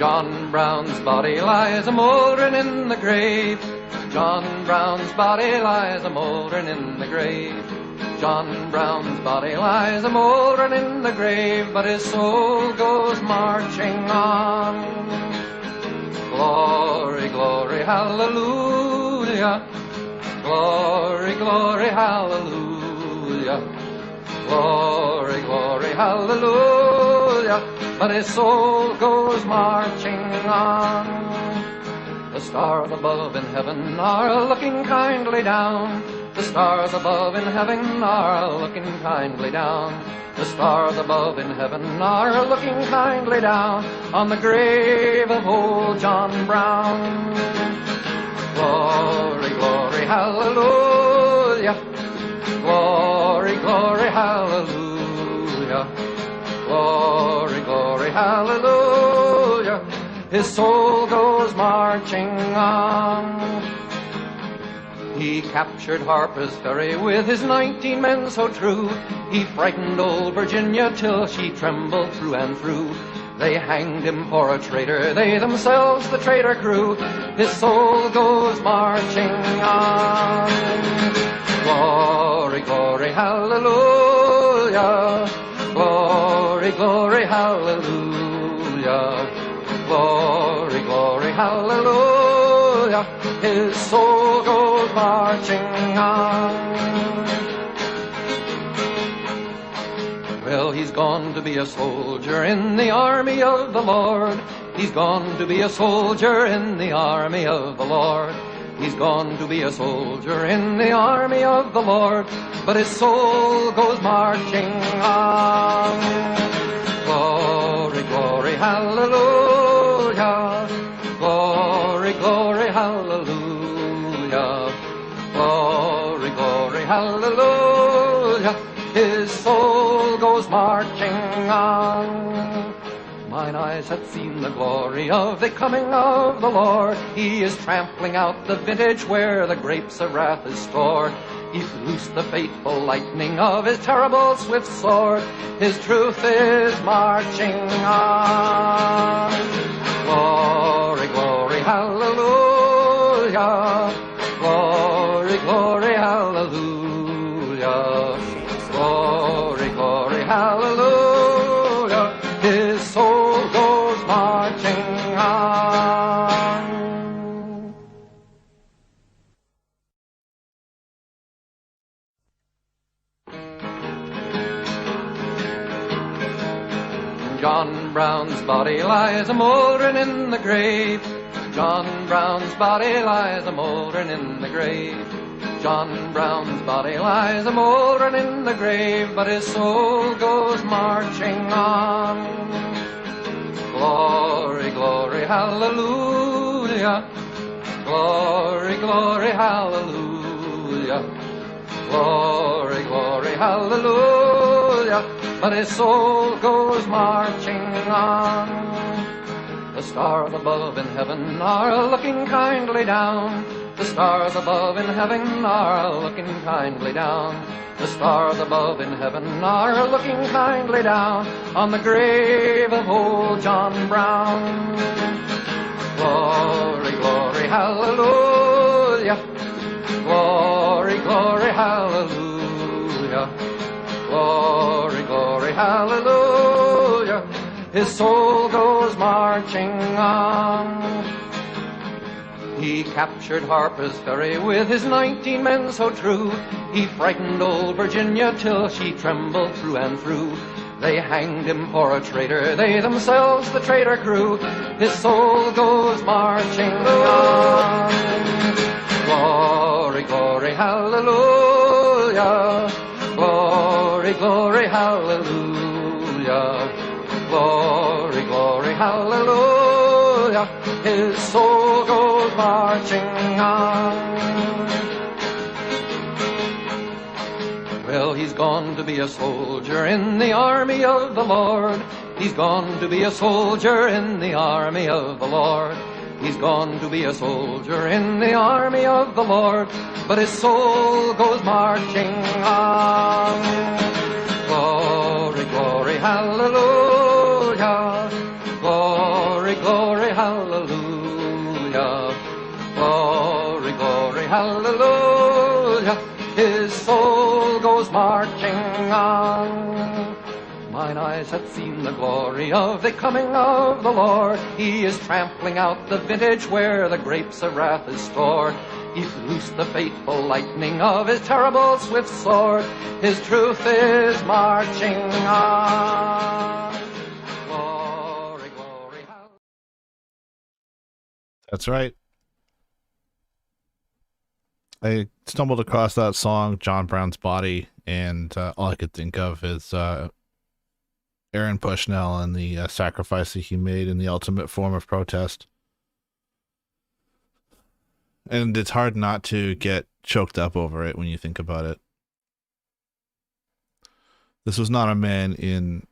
John Brown's body lies a-mouldering in the grave. John Brown's body lies a-mouldering in the grave. John Brown's body lies a-mouldering in the grave, but his soul goes marching on. Glory, glory, hallelujah. Glory, glory, hallelujah. Glory, glory, hallelujah. But his soul goes marching on. The stars above in heaven are looking kindly down. The stars above in heaven are looking kindly down. The stars above in heaven are looking kindly down on the grave of old John Brown. Glory, glory, hallelujah. Glory, glory, hallelujah. Glory, glory, hallelujah. His soul goes marching on. He captured Harper's Ferry with his 19 men so true. He frightened old Virginia till she trembled through and through. They hanged him for a traitor, they themselves the traitor crew. His soul goes marching on. Glory, glory, hallelujah. Glory, glory, hallelujah. Glory, glory, hallelujah. His soul goes marching on. Well, he's gone to be a soldier in the army of the Lord. He's gone to be a soldier in the army of the Lord. He's gone to be a soldier in the army of the Lord, but his soul goes marching on. Glory, glory, hallelujah. Glory, glory, hallelujah. Glory, glory, hallelujah. His soul goes marching on. Mine eyes have seen the glory of the coming of the Lord. He is trampling out the vintage where the grapes of wrath is stored. He's loosed the fateful lightning of his terrible swift sword. His truth is marching on. Glory, glory, hallelujah. Glory, glory, hallelujah. Glory, glory, hallelujah. His soul goes marching on. John Brown's body lies a-mouldering in the grave. John Brown's body lies a-mouldering in the grave. John Brown's body lies a-mouldering in the grave, but his soul goes marching on. Glory, glory, hallelujah. Glory, glory, hallelujah. Glory, glory, hallelujah. But his soul goes marching on. The stars above in heaven are looking kindly down. The stars above in heaven are looking kindly down. The stars above in heaven are looking kindly down on the grave of old John Brown. Glory, glory, hallelujah. Glory, glory, hallelujah. Glory, glory, hallelujah. His soul goes marching on. He captured Harper's Ferry with his 19 men so true. He frightened old Virginia till she trembled through and through. They hanged him for a traitor, they themselves the traitor crew. His soul goes marching on. Glory, glory, hallelujah. Glory, glory, hallelujah. Glory, glory, hallelujah. His soul goes marching on. Well, he's gone to be a soldier in the army of the Lord. He's gone to be a soldier in the army of the Lord. He's gone to be a soldier in the army of the Lord, but his soul goes marching on. Glory, glory, hallelujah. Glory, glory, hallelujah, his soul goes marching on. Mine eyes have seen the glory of the coming of the Lord. He is trampling out the vintage where the grapes of wrath is stored. He's loosed the fateful lightning of his terrible swift sword. His truth is marching on. Glory, glory, hallelujah. That's right. I stumbled across that song, John Brown's Body, and all I could think of is Aaron Bushnell and the sacrifice that he made in the ultimate form of protest. And it's hard not to get choked up over it when you think about it. This was not a man in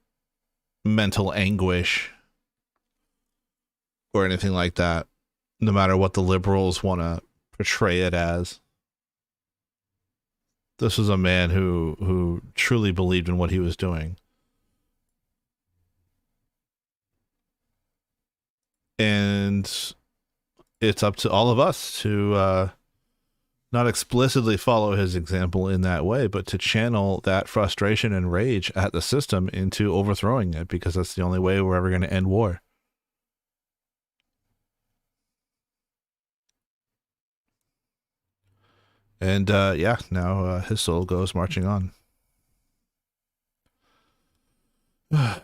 mental anguish or anything like that, no matter what the liberals want to portray it as. This was a man who truly believed in what he was doing. And it's up to all of us to not explicitly follow his example in that way, but to channel that frustration and rage at the system into overthrowing it, because that's the only way we're ever going to end war. And yeah, now his soul goes marching on. All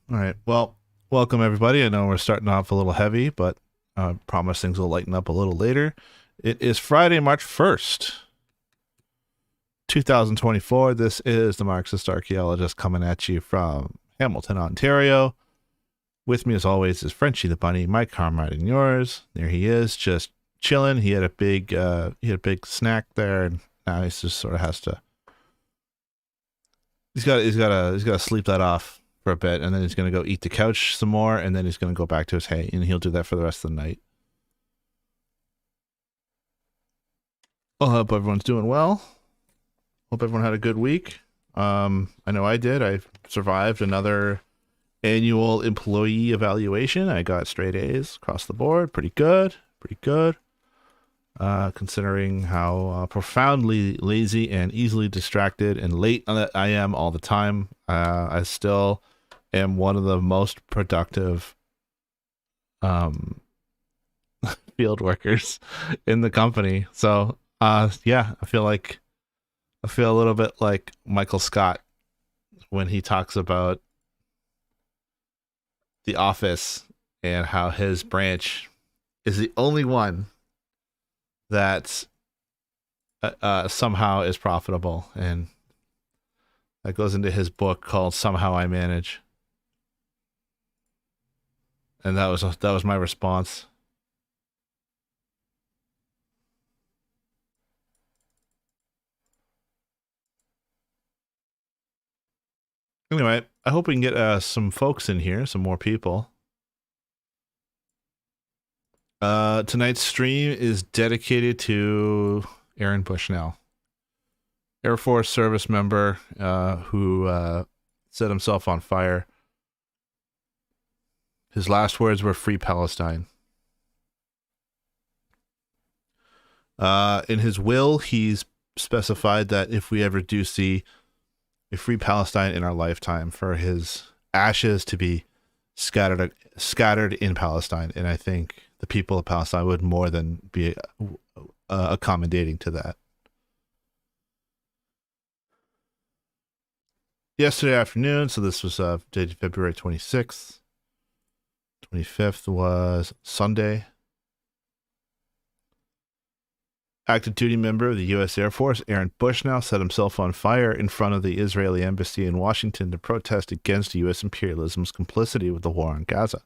right, well, welcome everybody. I know we're starting off a little heavy, but I promise things will lighten up a little later. It is Friday, March 1st, 2024. This is the Marxist Archaeologist coming at you from Hamilton, Ontario. With me, as always, is Frenchie the Bunny, my comrade and yours. There he is, just chilling. He had a big snack there, and now he just sort of has to. He's got to sleep that off for a bit, and then he's going to go eat the couch some more, and then he's going to go back to his hay, and he'll do that for the rest of the night. I hope everyone's doing well. Hope everyone had a good week. I know I did. I survived another annual employee evaluation. I got straight A's across the board. Pretty good. Considering how profoundly lazy and easily distracted and late I am all the time. I still am one of the most productive field workers in the company. So yeah, I feel a little bit like Michael Scott when he talks about The Office and how his branch is the only one that somehow is profitable, and that goes into his book called Somehow I Manage. And that was my response. Anyway, I hope we can get some folks in here, some more people. Tonight's stream is dedicated to Aaron Bushnell, Air Force service member who set himself on fire. His last words were "Free Palestine." In his will, he's specified that if we ever do see a free Palestine in our lifetime, for his ashes to be scattered in Palestine, and I think the people of Palestine would more than be accommodating to that. Yesterday afternoon, so this was dated February 26th. 25th was Sunday. Active duty member of the U.S. Air Force, Aaron Bushnell, set himself on fire in front of the Israeli embassy in Washington to protest against U.S. imperialism's complicity with the war on Gaza.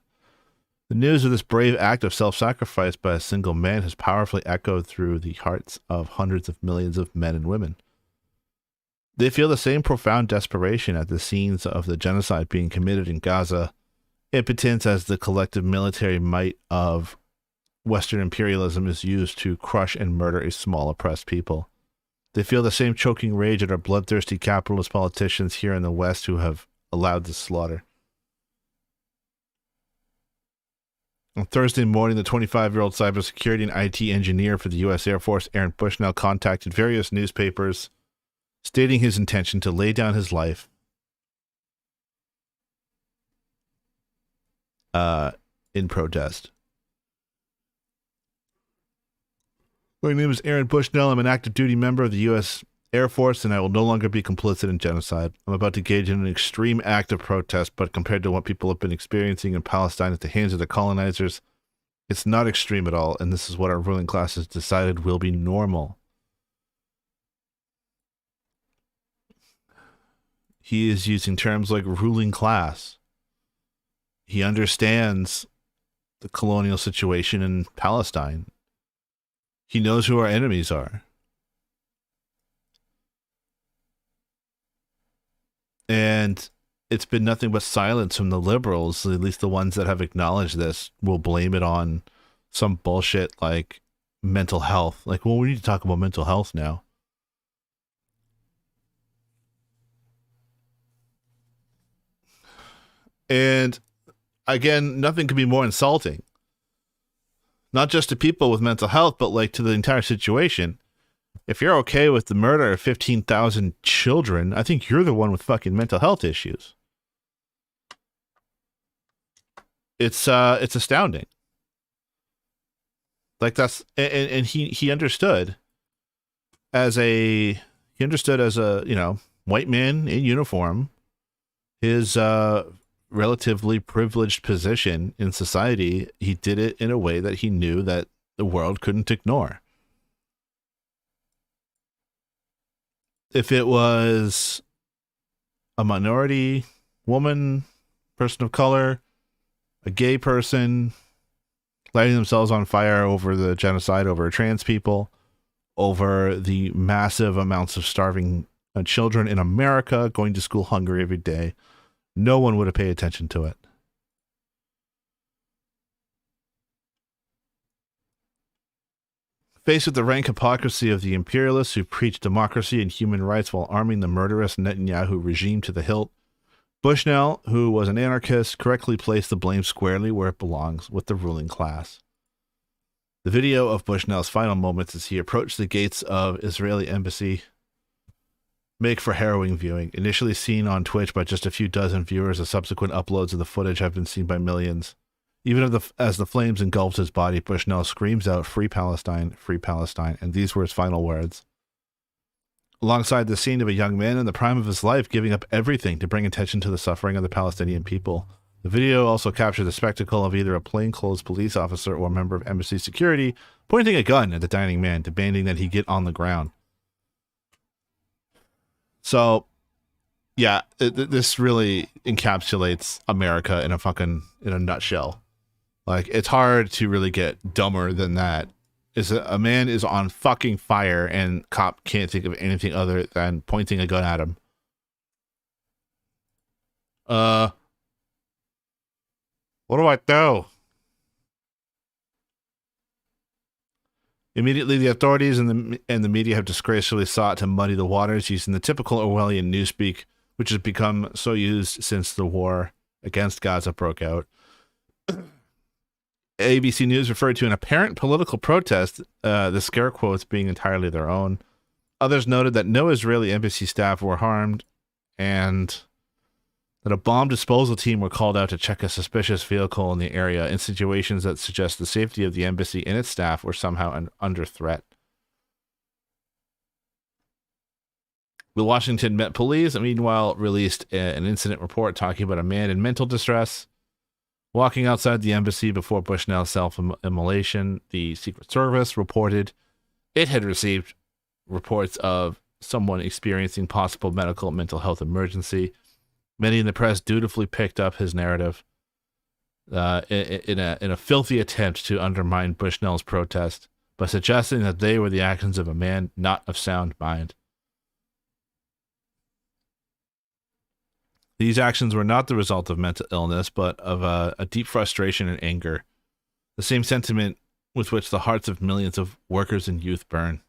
The news of this brave act of self-sacrifice by a single man has powerfully echoed through the hearts of hundreds of millions of men and women. They feel the same profound desperation at the scenes of the genocide being committed in Gaza, impotent as the collective military might of Western imperialism is used to crush and murder a small oppressed people. They feel the same choking rage at our bloodthirsty capitalist politicians here in the West who have allowed this slaughter. On Thursday morning, the 25-year-old cybersecurity and IT engineer for the U.S. Air Force, Aaron Bushnell, contacted various newspapers, stating his intention to lay down his life in protest. My name is Aaron Bushnell. I'm an active duty member of the U.S. Air Force, and I will no longer be complicit in genocide. I'm about to engage in an extreme act of protest, but compared to what people have been experiencing in Palestine at the hands of the colonizers, it's not extreme at all, and this is what our ruling class has decided will be normal. He is using terms like ruling class. He understands the colonial situation in Palestine. He knows who our enemies are. And it's been nothing but silence from the liberals, at least the ones that have acknowledged this, will blame it on some bullshit like mental health. Like, well, we need to talk about mental health now. And again, nothing could be more insulting. Not just to people with mental health, but like to the entire situation. If you're okay with the murder of 15,000 children, I think you're the one with fucking mental health issues. It's astounding. Like that's, and he understood as a, you know, white man in uniform, his relatively privileged position in society. He did it in a way that he knew that the world couldn't ignore. If it was a minority woman, person of color, a gay person lighting themselves on fire over the genocide, over trans people, over the massive amounts of starving children in America going to school hungry every day, no one would have paid attention to it. Faced with the rank hypocrisy of the imperialists who preach democracy and human rights while arming the murderous Netanyahu regime to the hilt, Bushnell, who was an anarchist, correctly placed the blame squarely where it belongs, with the ruling class. The video of Bushnell's final moments as he approached the gates of Israeli embassy make for harrowing viewing. Initially seen on Twitch by just a few dozen viewers, the subsequent uploads of the footage have been seen by millions. Even as the flames engulfed his body, Bushnell screams out, free Palestine, and these were his final words. Alongside the scene of a young man in the prime of his life giving up everything to bring attention to the suffering of the Palestinian people, the video also captured the spectacle of either a plainclothes police officer or a member of embassy security pointing a gun at the dying man, demanding that he get on the ground. So, yeah, this really encapsulates America in a nutshell. Like, it's hard to really get dumber than that. A man is on fucking fire and cop can't think of anything other than pointing a gun at him. What do I do? Immediately, the authorities and the media have disgracefully sought to muddy the waters using the typical Orwellian newspeak, which has become so used since the war against Gaza broke out. ABC News referred to an apparent political protest, the scare quotes being entirely their own. Others noted that no Israeli embassy staff were harmed and that a bomb disposal team were called out to check a suspicious vehicle in the area in situations that suggest the safety of the embassy and its staff were somehow under threat. The Washington Met Police, meanwhile, released an incident report talking about a man in mental distress walking outside the embassy before Bushnell's self-immolation. The Secret Service reported it had received reports of someone experiencing possible medical and mental health emergency. Many in the press dutifully picked up his narrative in a filthy attempt to undermine Bushnell's protest by suggesting that they were the actions of a man not of sound mind. These actions were not the result of mental illness, but of a deep frustration and anger, the same sentiment with which the hearts of millions of workers and youth burn.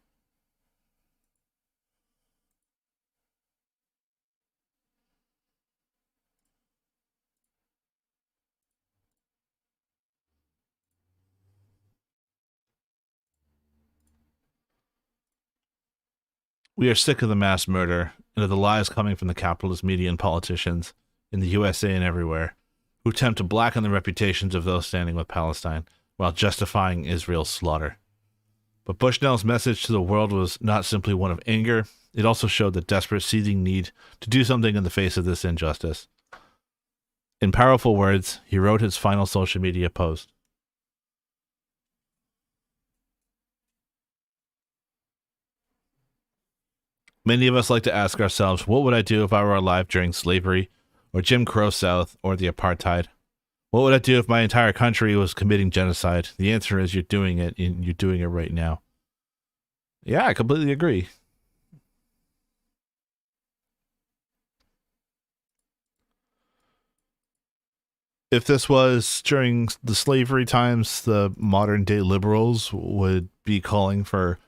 We are sick of the mass murder and of the lies coming from the capitalist media and politicians in the USA and everywhere, who attempt to blacken the reputations of those standing with Palestine while justifying Israel's slaughter. But Bushnell's message to the world was not simply one of anger, it also showed the desperate seething need to do something in the face of this injustice. In powerful words, he wrote his final social media post. Many of us like to ask ourselves, what would I do if I were alive during slavery, or Jim Crow South, or the apartheid? What would I do if my entire country was committing genocide? The answer is you're doing it, and you're doing it right now. Yeah, I completely agree. If this was during the slavery times, the modern day liberals would be calling for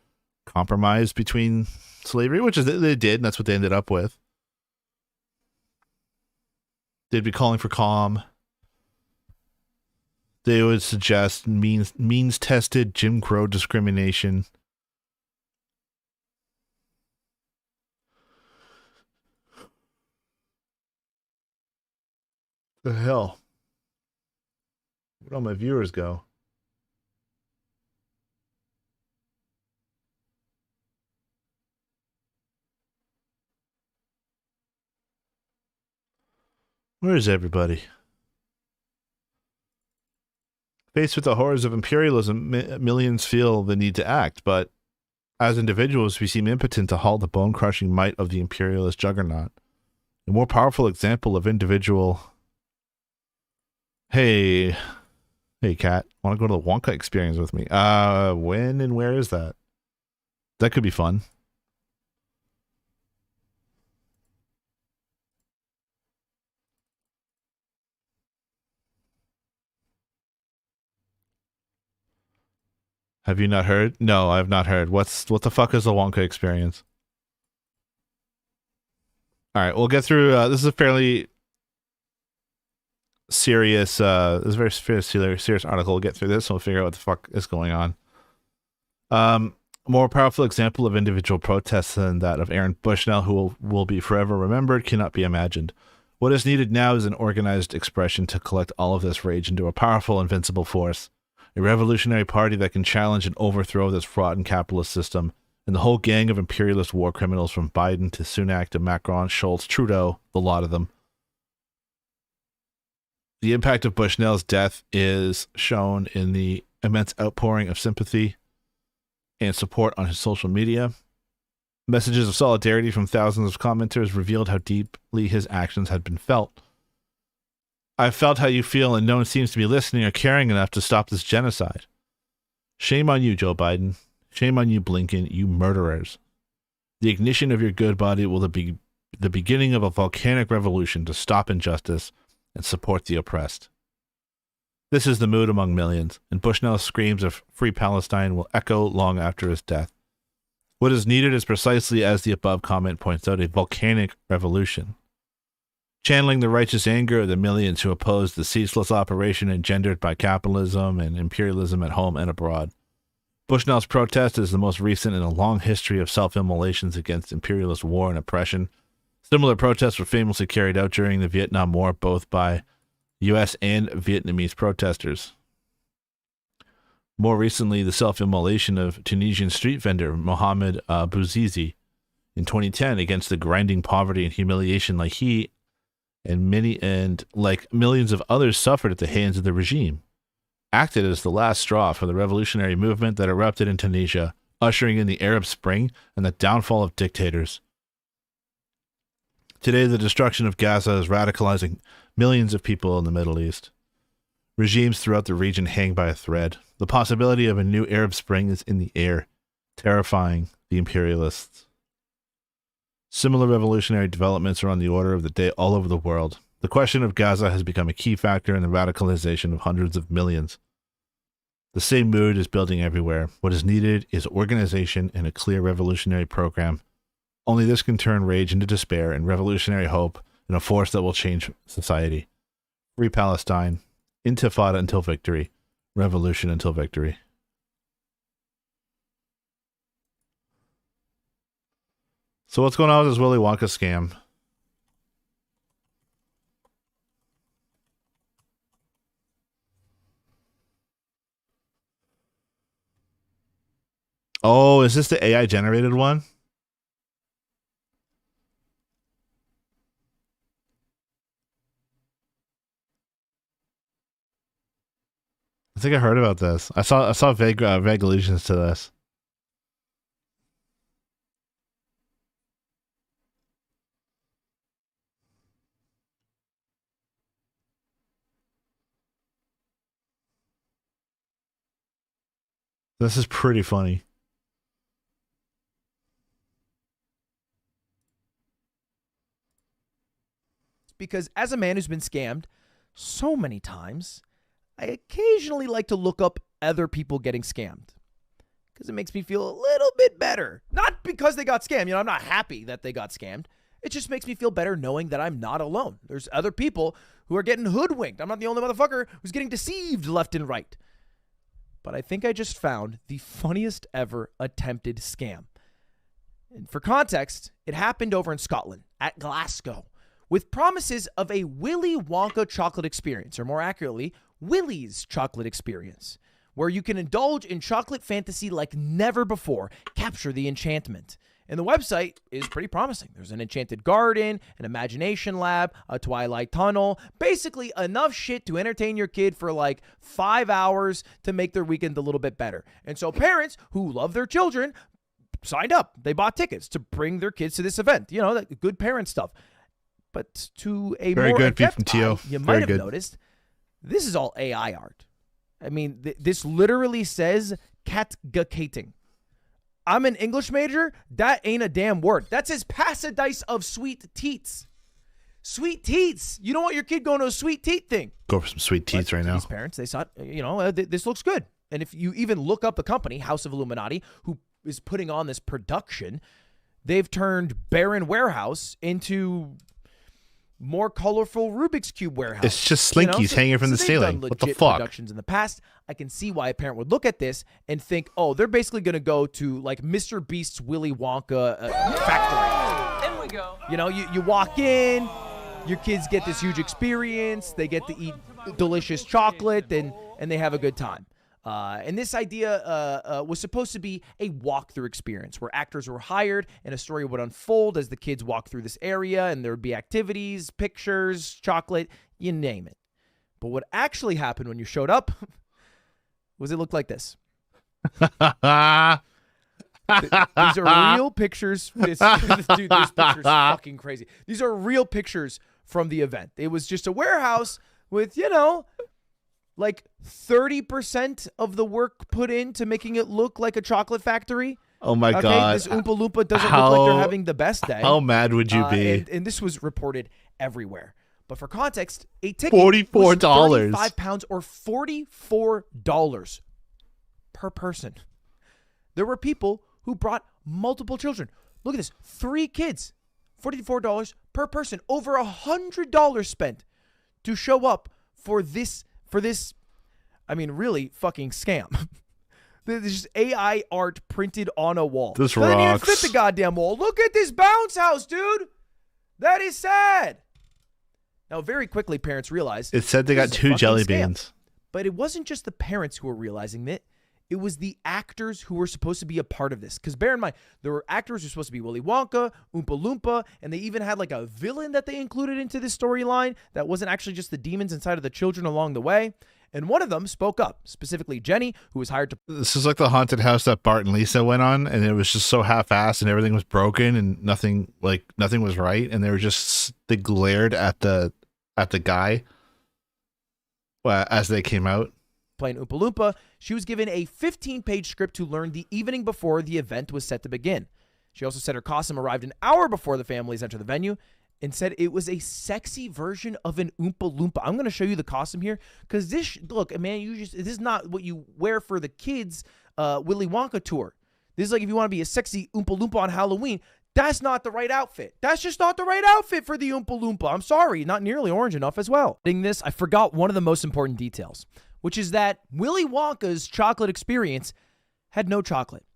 compromise between slavery, which is they did, and that's what they ended up with. They'd be calling for calm. They would suggest means-tested Jim Crow discrimination. The hell? Where'd all my viewers go? Where is everybody? Faced with the horrors of imperialism, millions feel the need to act, but as individuals, we seem impotent to halt the bone-crushing might of the imperialist juggernaut. A more powerful example of individual... Hey, Kat, want to go to the Wonka experience with me? When and where is that? That could be fun. Have you not heard? No, I have not heard. What the fuck is the Wonka experience? All right, we'll get through. This is a fairly serious. This is a very serious article. We'll get through this and we'll figure out what the fuck is going on. A more powerful example of individual protests than that of Aaron Bushnell, who will be forever remembered, cannot be imagined. What is needed now is an organized expression to collect all of this rage into a powerful, invincible force. A revolutionary party that can challenge and overthrow this rotten capitalist system, and the whole gang of imperialist war criminals from Biden to Sunak to Macron, Schultz, Trudeau, the lot of them. The impact of Bushnell's death is shown in the immense outpouring of sympathy and support on his social media. Messages of solidarity from thousands of commenters revealed how deeply his actions had been felt. I've felt how you feel, and no one seems to be listening or caring enough to stop this genocide. Shame on you, Joe Biden. Shame on you, Blinken, you murderers. The ignition of your good body will be the beginning of a volcanic revolution to stop injustice and support the oppressed. This is the mood among millions, and Bushnell's screams of Free Palestine will echo long after his death. What is needed is precisely as the above comment points out, a volcanic revolution. Channeling the righteous anger of the millions who oppose the ceaseless operation engendered by capitalism and imperialism at home and abroad. Bushnell's protest is the most recent in a long history of self-immolations against imperialist war and oppression. Similar protests were famously carried out during the Vietnam War, both by U.S. and Vietnamese protesters. More recently, the self-immolation of Tunisian street vendor Mohamed Bouzizi in 2010 against the grinding poverty and humiliation like he and like millions of others suffered at the hands of the regime, acted as the last straw for the revolutionary movement that erupted in Tunisia, ushering in the Arab Spring and the downfall of dictators. Today, the destruction of Gaza is radicalizing millions of people in the Middle East. Regimes throughout the region hang by a thread. The possibility of a new Arab Spring is in the air, terrifying the imperialists. Similar revolutionary developments are on the order of the day all over the world. The question of Gaza has become a key factor in the radicalization of hundreds of millions. The same mood is building everywhere. What is needed is organization and a clear revolutionary program. Only this can turn rage into despair and revolutionary hope in a force that will change society. Free Palestine. Intifada until victory. Revolution until victory. So what's going on with this Willy Wonka scam? Oh, is this the AI generated one? I think I heard about this. I saw vague allusions to this. This is pretty funny. Because as a man who's been scammed so many times, I occasionally like to look up other people getting scammed because it makes me feel a little bit better. Not because they got scammed. I'm not happy that they got scammed. It just makes me feel better knowing that I'm not alone. There's other people who are getting hoodwinked. I'm not the only motherfucker who's getting deceived left and right. But I think I just found the funniest ever attempted scam. And for context, it happened over in Scotland at Glasgow with promises of a Willy Wonka chocolate experience, or more accurately, Willy's chocolate experience, where you can indulge in chocolate fantasy like never before, capture the enchantment. And the website is pretty promising. There's an enchanted garden, an imagination lab, a twilight tunnel, basically enough shit to entertain your kid for like 5 hours to make their weekend a little bit better. And so parents who love their children signed up. They bought tickets to bring their kids to this event. That good parent stuff. But to a Very more good, adept Pete from eye, Tio. you Very might have good. noticed this is all AI art. I mean, this literally says catgacating. I'm an English major. That ain't a damn word. That says pass-a-dice of sweet teats. Sweet teats. You don't want your kid going to a sweet teat thing. Go for some sweet teats right now. These parents, they thought, this looks good. And if you even look up the company, House of Illuminati, who is putting on this production, they've turned Barren Warehouse into more colorful Rubik's Cube warehouse. It's just slinkies hanging from the ceiling. What the fuck? Productions in the past. I can see why a parent would look at this and think, oh, they're basically going to go to like Mr. Beast's Willy Wonka factory. In we go. You walk in, your kids get this huge experience. They get to eat delicious chocolate and they have a good time. And this idea was supposed to be a walkthrough experience where actors were hired and a story would unfold as the kids walk through this area, and there would be activities, pictures, chocolate, you name it. But what actually happened when you showed up was it looked like this. These are real pictures. Dude, this picture's fucking crazy. These are real pictures from the event. It was just a warehouse with, like 30% of the work put into making it look like a chocolate factory. Oh my God. This Oompa Loompa doesn't look like they're having the best day. How mad would you be? And this was reported everywhere. But for context, a ticket $44. was £35 or $44 per person. There were people who brought multiple children. Look at this. 3 kids. $44 per person. Over $100 spent to show up for this, really fucking scam. There's just AI art printed on a wall. This Doesn't even rocks. fit the goddamn wall. Look at this bounce house, dude. That is sad. Now, very quickly, parents realized It said they got this is a 2 fucking jelly scam. beans. But it wasn't just the parents who were realizing it. It was the actors who were supposed to be a part of this. Because bear in mind, there were actors who were supposed to be Willy Wonka, Oompa Loompa, and they even had like a villain that they included into this storyline that wasn't actually just the demons inside of the children along the way. And one of them spoke up, specifically Jenny, who was hired to... This is like the haunted house that Bart and Lisa went on, and it was just so half-assed, and everything was broken, and nothing was right, and they glared at the guy as they came out. Playing Oompa Loompa, she was given a 15-page script to learn the evening before the event was set to begin. She also said her costume arrived an hour before the families entered the venue and said it was a sexy version of an Oompa Loompa. I'm going to show you the costume here because this is not what you wear for the kids' Willy Wonka tour. This is like if you want to be a sexy Oompa Loompa on Halloween. That's not the right outfit. That's just not the right outfit for the Oompa Loompa. I'm sorry, not nearly orange enough as well. In this, I forgot one of the most important details, which is that Willy Wonka's chocolate experience had no chocolate.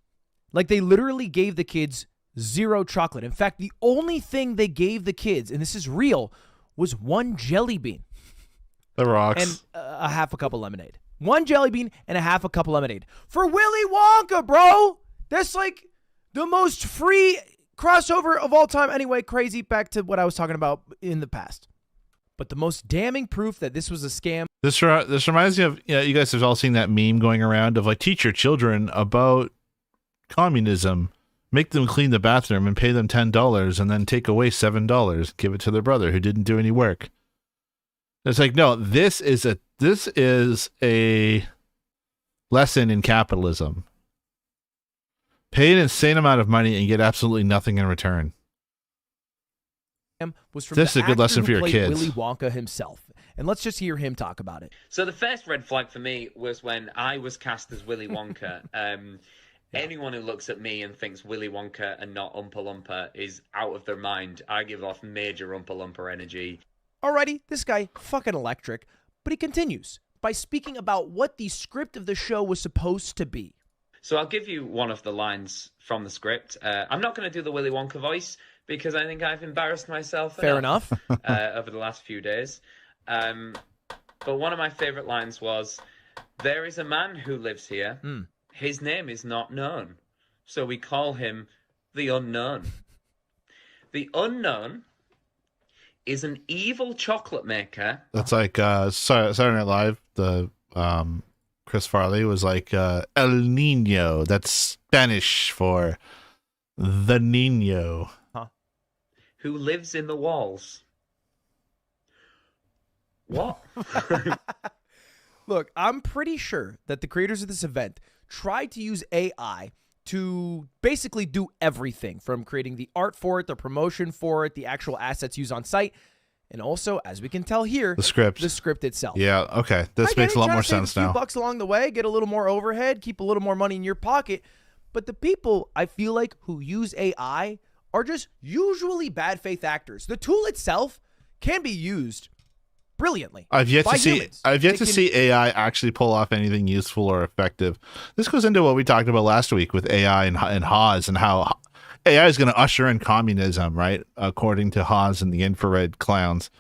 Like they literally gave the kids zero chocolate. In fact, the only thing they gave the kids, and this is real, was one jelly bean. The rocks. And a half a cup of lemonade. One jelly bean and a half a cup of lemonade. For Willy Wonka, bro! That's like the most free crossover of all time. Anyway, crazy, back to what I was talking about in the past. But the most damning proof that this was a scam. This reminds me of, you guys have all seen that meme going around of like, teach your children about communism, make them clean the bathroom and pay them $10 and then take away $7, give it to their brother who didn't do any work. It's like, no, this is a lesson in capitalism. Pay an insane amount of money and get absolutely nothing in return. Was from this is a good lesson for your kids. Willy Wonka himself. And let's just hear him talk about it. So the first red flag for me was when I was cast as Willy Wonka. Anyone who looks at me and thinks Willy Wonka and not Oompa Loompa is out of their mind. I give off major Oompa Loompa energy. Alrighty, this guy, fucking electric. But he continues by speaking about what the script of the show was supposed to be. So I'll give you one of the lines from the script. I'm not going to do the Willy Wonka voice because I think I've embarrassed myself Fair enough. over the last few days. But one of my favorite lines was, there is a man who lives here. His name is not known. So we call him the Unknown. The Unknown is an evil chocolate maker. That's like Saturday Night Live. The Chris Farley was like El Nino. That's Spanish for the Nino. Who lives in the walls. What? Look, I'm pretty sure that the creators of this event tried to use AI to basically do everything, from creating the art for it, the promotion for it, the actual assets used on site, and also, as we can tell here, the script itself. Yeah, okay. This makes a lot more sense now. A few bucks along the way, get a little more overhead, keep a little more money in your pocket. But the people, I feel like, who use AI are just usually bad faith actors. The tool itself can be used brilliantly. I've yet to see AI actually pull off anything useful or effective. This goes into what we talked about last week with AI and Haas, and how AI is going to usher in communism, right? According to Haas and the infrared clowns.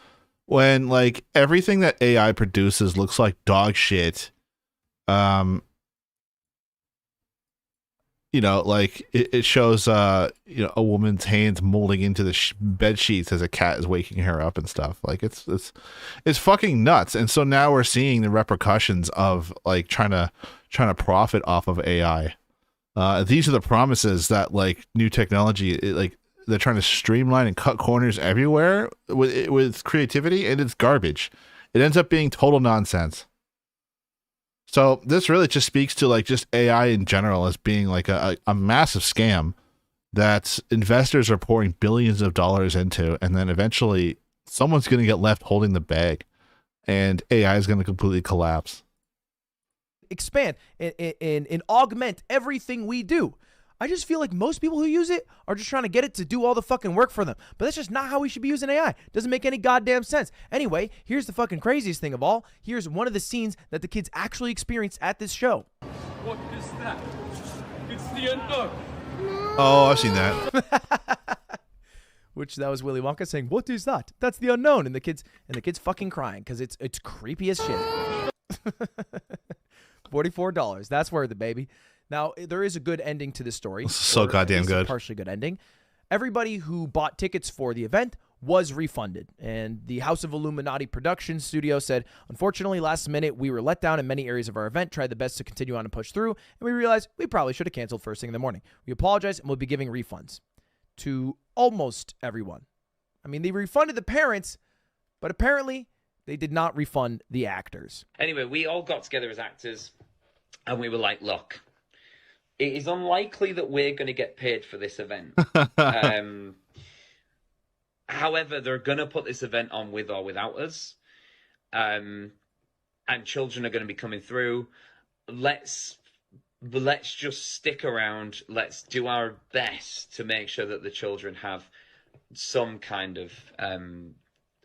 When like everything that AI produces looks like dog shit. Like it shows, a woman's hands molding into the bed sheets as a cat is waking her up and stuff. Like it's fucking nuts. And so now we're seeing the repercussions of like trying to profit off of AI. These are the promises that like new technology, they're trying to streamline and cut corners everywhere with creativity, and it's garbage. It ends up being total nonsense. So this really just speaks to like just AI in general as being like a massive scam that investors are pouring billions of dollars into, and then eventually someone's going to get left holding the bag, and AI is going to completely collapse. Expand and augment everything we do. I just feel like most people who use it are just trying to get it to do all the fucking work for them. But that's just not how we should be using AI. Doesn't make any goddamn sense. Anyway, here's the fucking craziest thing of all. Here's one of the scenes that the kids actually experienced at this show. What is that? It's the Unknown. Oh, I've seen that. Which that was Willy Wonka saying, "What is that? That's the Unknown." And the kids fucking crying because it's creepy as shit. $44. That's worth it, baby. Now, there is a good ending to this story. So goddamn good. Partially good ending. Everybody who bought tickets for the event was refunded. And the House of Illuminati production studio said, unfortunately, last minute, we were let down in many areas of our event, tried the best to continue on and push through, and we realized we probably should have canceled first thing in the morning. We apologize, and we'll be giving refunds to almost everyone. I mean, they refunded the parents, but apparently they did not refund the actors. Anyway, we all got together as actors, and we were like, look, it is unlikely that we're going to get paid for this event. However, they're going to put this event on with or without us. And children are going to be coming through. Let's just stick around. Let's do our best to make sure that the children have some kind of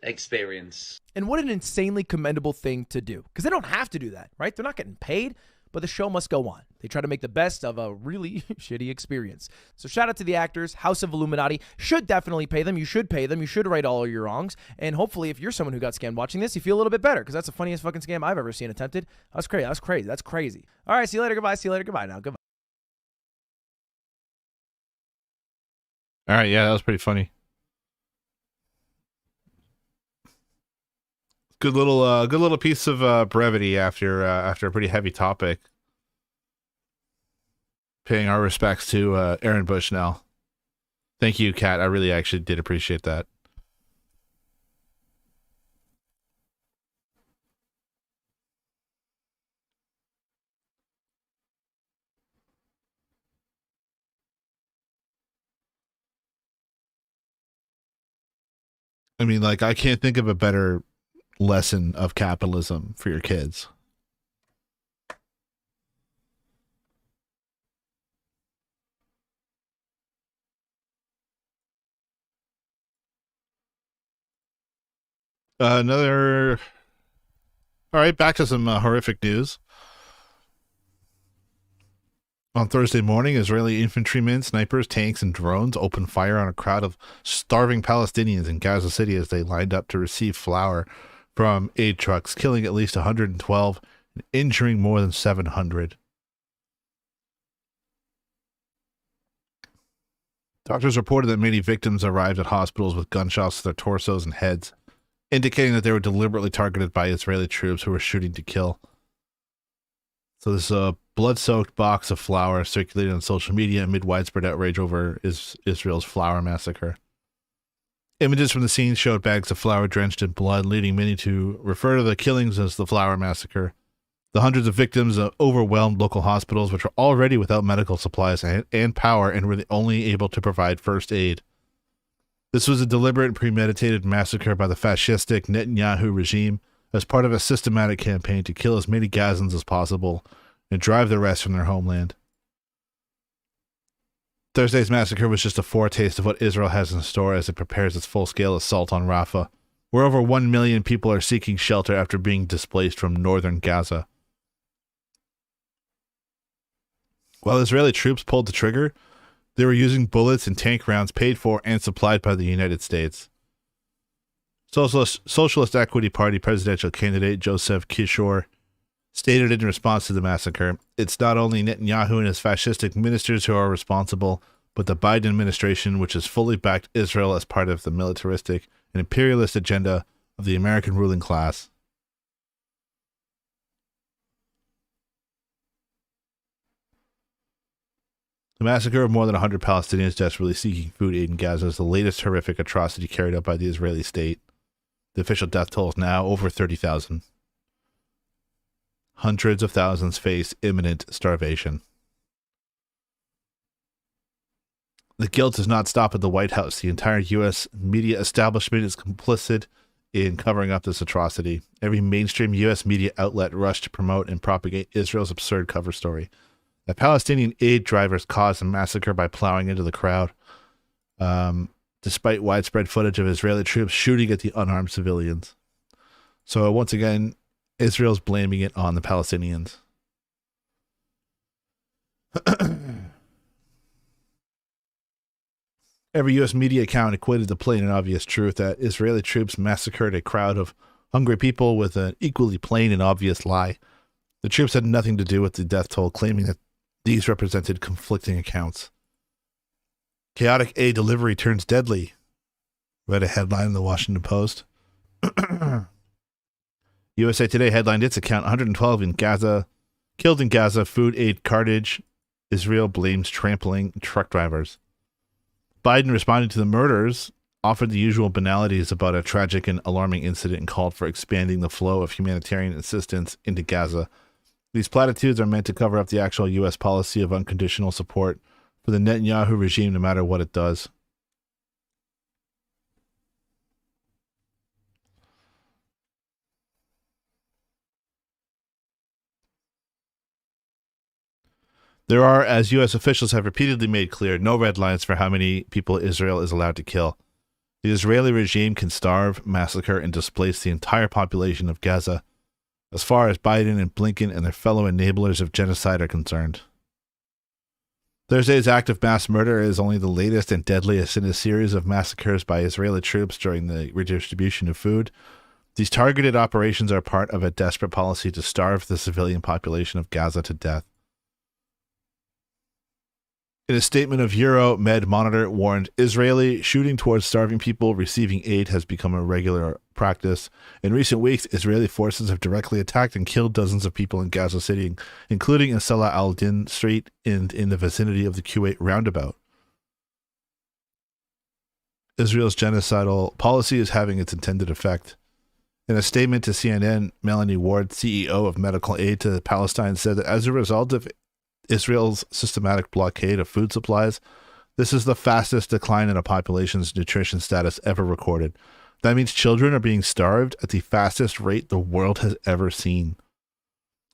experience. And what an insanely commendable thing to do. Because they don't have to do that, right? They're not getting paid. but the show must go on. They try to make the best of a really shitty experience. So shout out to the actors. House of Illuminati should definitely pay them. You should pay them. You should right all your wrongs. And hopefully, if you're someone who got scammed watching this, you feel a little bit better, because that's the funniest fucking scam I've ever seen attempted. That's crazy. That's crazy. That's crazy. All right, see you later. Goodbye. See you later. Goodbye now. Goodbye. All right, yeah, that was pretty funny. Good little piece of brevity after a pretty heavy topic. Paying our respects to Aaron Bushnell. Thank you, Kat. I really actually did appreciate that. I mean, like, I can't think of a better lesson of capitalism for your kids. All right, back to some horrific news. On Thursday morning, Israeli infantrymen, snipers, tanks, and drones opened fire on a crowd of starving Palestinians in Gaza City as they lined up to receive flour from aid trucks, killing at least 112 and injuring more than 700. Doctors reported that many victims arrived at hospitals with gunshots to their torsos and heads, indicating that they were deliberately targeted by Israeli troops who were shooting to kill. So this blood-soaked box of flour circulated on social media amid widespread outrage over Israel's flour massacre. Images from the scene showed bags of flour drenched in blood, leading many to refer to the killings as the flour massacre. The hundreds of victims overwhelmed local hospitals, which were already without medical supplies and power and were only able to provide first aid. This was a deliberate and premeditated massacre by the fascistic Netanyahu regime as part of a systematic campaign to kill as many Gazans as possible and drive the rest from their homeland. Thursday's massacre was just a foretaste of what Israel has in store as it prepares its full-scale assault on Rafah, where over 1 million people are seeking shelter after being displaced from northern Gaza. While Israeli troops pulled the trigger, they were using bullets and tank rounds paid for and supplied by the United States. Socialist Equity Party presidential candidate Joseph Kishore stated in response to the massacre, "It's not only Netanyahu and his fascistic ministers who are responsible, but the Biden administration, which has fully backed Israel as part of the militaristic and imperialist agenda of the American ruling class." The massacre of more than 100 Palestinians desperately seeking food aid in Gaza is the latest horrific atrocity carried out by the Israeli state. The official death toll is now over 30,000. Hundreds of thousands face imminent starvation. The guilt does not stop at the White House. The entire U.S. media establishment is complicit in covering up this atrocity. Every mainstream U.S. media outlet rushed to promote and propagate Israel's absurd cover story. The Palestinian aid drivers caused a massacre by plowing into the crowd, despite widespread footage of Israeli troops shooting at the unarmed civilians. So once again, Israel's blaming it on the Palestinians. Every U.S. media account equated the plain and obvious truth that Israeli troops massacred a crowd of hungry people with an equally plain and obvious lie. The troops had nothing to do with the death toll, claiming that these represented conflicting accounts. Chaotic aid delivery turns deadly, read a headline in the Washington Post. USA Today headlined its account, 112 in Gaza, killed in Gaza, food aid cartage. Israel blames trampling truck drivers. Biden, responding to the murders, offered the usual banalities about a tragic and alarming incident and called for expanding the flow of humanitarian assistance into Gaza. These platitudes are meant to cover up the actual U.S. policy of unconditional support for the Netanyahu regime, no matter what it does. There are, as U.S. officials have repeatedly made clear, no red lines for how many people Israel is allowed to kill. The Israeli regime can starve, massacre, and displace the entire population of Gaza as far as Biden and Blinken and their fellow enablers of genocide are concerned. Thursday's act of mass murder is only the latest and deadliest in a series of massacres by Israeli troops during the redistribution of food. These targeted operations are part of a desperate policy to starve the civilian population of Gaza to death. In a statement, of Euromed Monitor warned Israeli shooting towards starving people receiving aid has become a regular practice. In recent weeks, Israeli forces have directly attacked and killed dozens of people in Gaza City, including in Salah al-Din Street and in the vicinity of the Kuwait roundabout. Israel's genocidal policy is having its intended effect. In a statement to CNN, Melanie Ward, CEO of Medical Aid to Palestine, said that as a result of Israel's systematic blockade of food supplies, this is the fastest decline in a population's nutrition status ever recorded. That means children are being starved at the fastest rate the world has ever seen.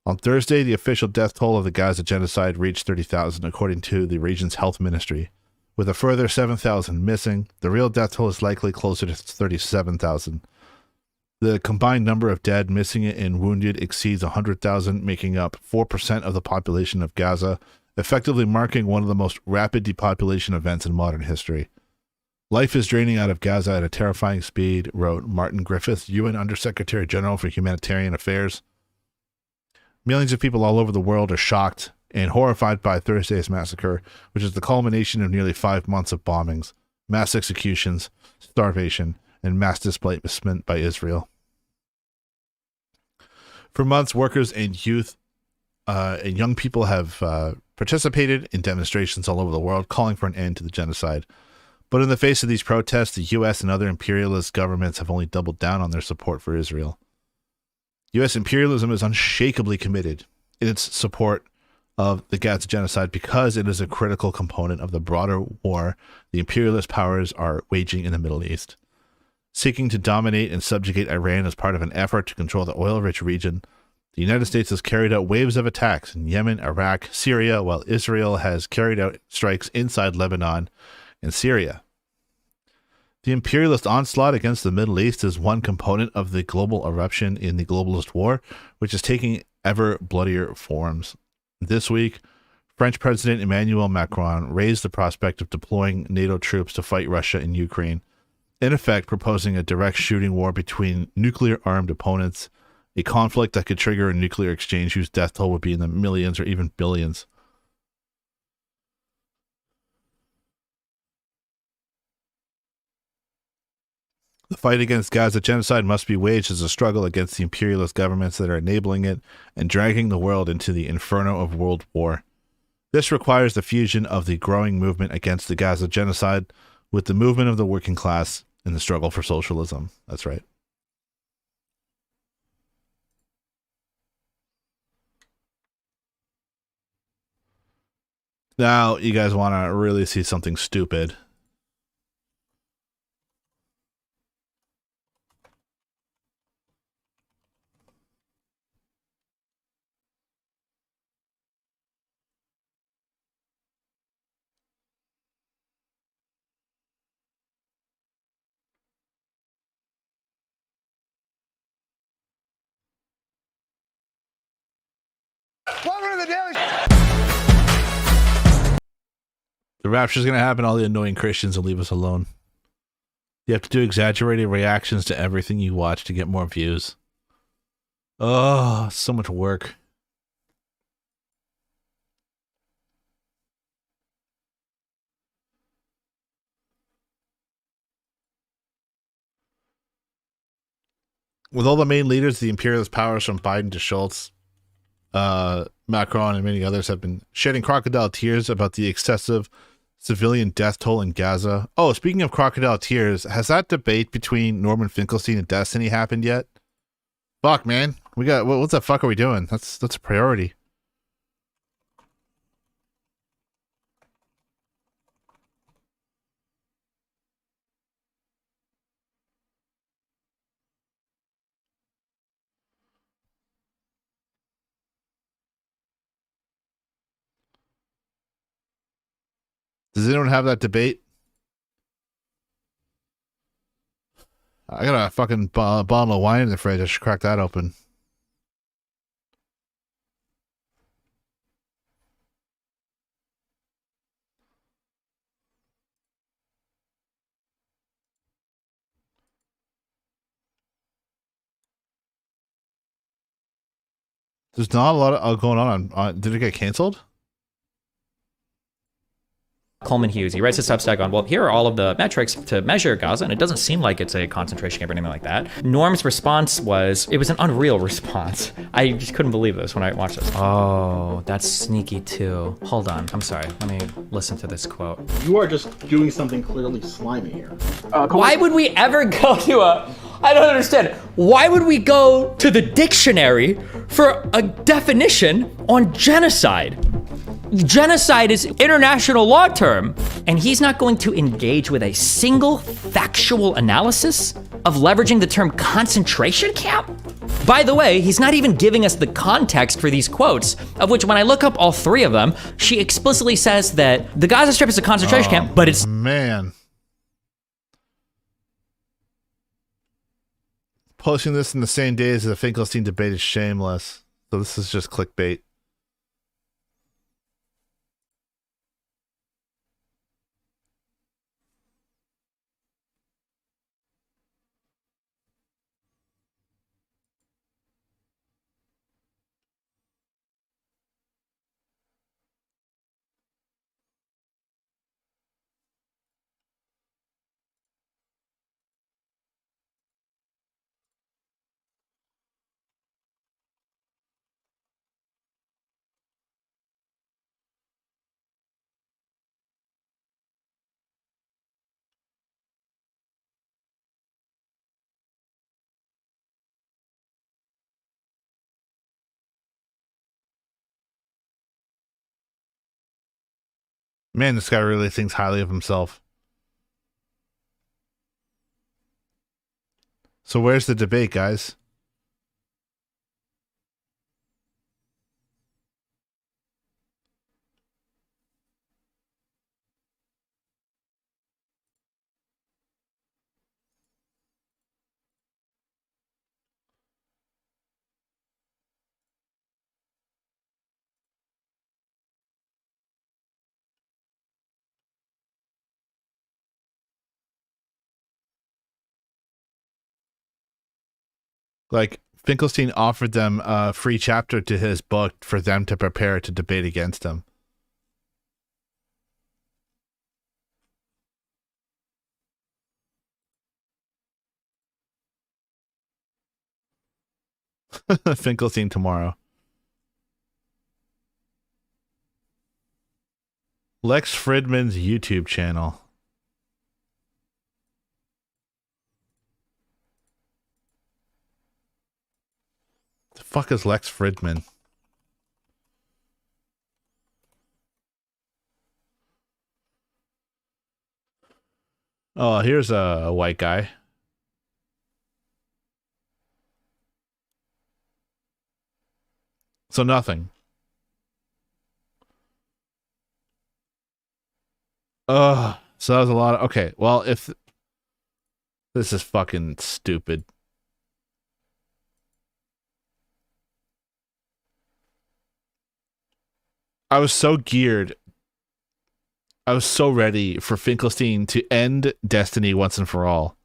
On Thursday, the official death toll of the Gaza genocide reached 30,000, according to the region's health ministry. With a further 7,000 missing, the real death toll is likely closer to 37,000. The combined number of dead, missing, and wounded exceeds 100,000, making up 4% of the population of Gaza, effectively marking one of the most rapid depopulation events in modern history. Life is draining out of Gaza at a terrifying speed, wrote Martin Griffiths, UN Undersecretary General for Humanitarian Affairs. Millions of people all over the world are shocked and horrified by Thursday's massacre, which is the culmination of nearly 5 months of bombings, mass executions, starvation, and mass displacement by Israel. For months, workers and youth and young people have participated in demonstrations all over the world calling for an end to the genocide. But in the face of these protests, the U.S. and other imperialist governments have only doubled down on their support for Israel. U.S. imperialism is unshakably committed in its support of the Gaza genocide because it is a critical component of the broader war the imperialist powers are waging in the Middle East. Seeking to dominate and subjugate Iran as part of an effort to control the oil-rich region, the United States has carried out waves of attacks in Yemen, Iraq, Syria, while Israel has carried out strikes inside Lebanon and Syria. The imperialist onslaught against the Middle East is one component of the global eruption in the globalist war, which is taking ever bloodier forms. This week, French President Emmanuel Macron raised the prospect of deploying NATO troops to fight Russia in Ukraine, in effect proposing a direct shooting war between nuclear-armed opponents, a conflict that could trigger a nuclear exchange whose death toll would be in the millions or even billions. The fight against Gaza genocide must be waged as a struggle against the imperialist governments that are enabling it and dragging the world into the inferno of world war. This requires the fusion of the growing movement against the Gaza genocide with the movement of the working class in the struggle for socialism. That's right. Now, you guys want to really see something stupid. Welcome to the Daily The rapture's going to happen, all the annoying Christians will leave us alone. You have to do exaggerated reactions to everything you watch to get more views. Oh, so much work. With all the main leaders of the imperialist powers from Biden to Schultz, Macron and many others have been shedding crocodile tears about the excessive civilian death toll in Gaza. Oh, speaking of crocodile tears, has that debate between Norman Finkelstein and Destiny happened yet? Fuck, man. What the fuck are we doing? That's a priority. Does anyone have that debate? I got a fucking bottle of wine in the fridge. I should crack that open. There's not a lot of going on. Did it get canceled? Coleman Hughes, he writes a Substack on, well, here are all of the metrics to measure Gaza, and it doesn't seem like it's a concentration camp or anything like that. Norm's response was, it was an unreal response. I just couldn't believe this when I watched this. Oh, that's sneaky too. Hold on, I'm sorry. Let me listen to this quote. You are just doing something clearly slimy here. Why would we ever go to I don't understand. Why would we go to the dictionary for a definition on genocide? Genocide is international law term, and he's not going to engage with a single factual analysis of leveraging the term concentration camp? By the way, he's not even giving us the context for these quotes, of which when I look up all three of them, she explicitly says that the Gaza Strip is a concentration camp, but it's... Man. Posting this in the same day as the Finkelstein debate is shameless. So this is just clickbait. Man, this guy really thinks highly of himself. So where's the debate, guys? Like, Finkelstein offered them a free chapter to his book for them to prepare to debate against him. Finkelstein tomorrow. Lex Fridman's YouTube channel. The fuck is Lex Fridman? Oh, here's a white guy. So nothing. So that was a lot of... Okay, well, if... This is fucking stupid. I was so geared. I was so ready for Finkelstein to end Destiny once and for all.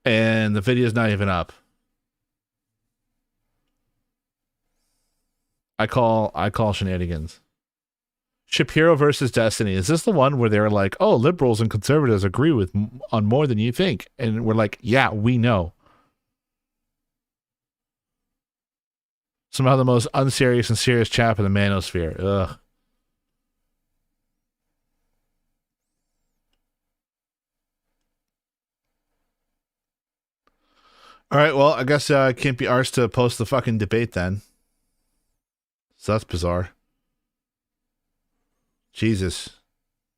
And the video's not even up. I call shenanigans. Shapiro versus Destiny. Is this the one where they're like, oh, liberals and conservatives agree with on more than you think? And we're like, yeah, we know. Somehow the most unserious and serious chap in the manosphere. Ugh. All right, well, I guess I can't be arsed to post the fucking debate then. So that's bizarre. Jesus.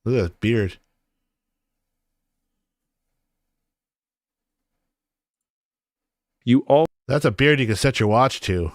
Look at that beard. That's a beard you can set your watch to.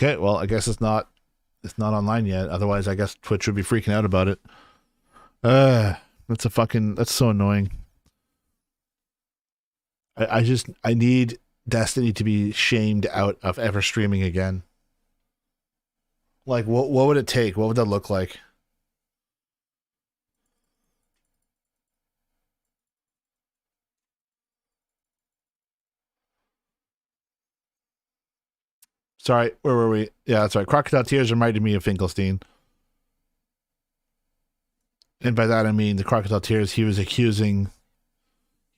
Okay, well, I guess it's not online yet. Otherwise, I guess Twitch would be freaking out about it. That's so annoying. I need Destiny to be shamed out of ever streaming again. Like, what would it take? What would that look like? Sorry, where were we? Yeah, that's right. Crocodile Tears reminded me of Finkelstein. And by that I mean the Crocodile Tears, he was accusing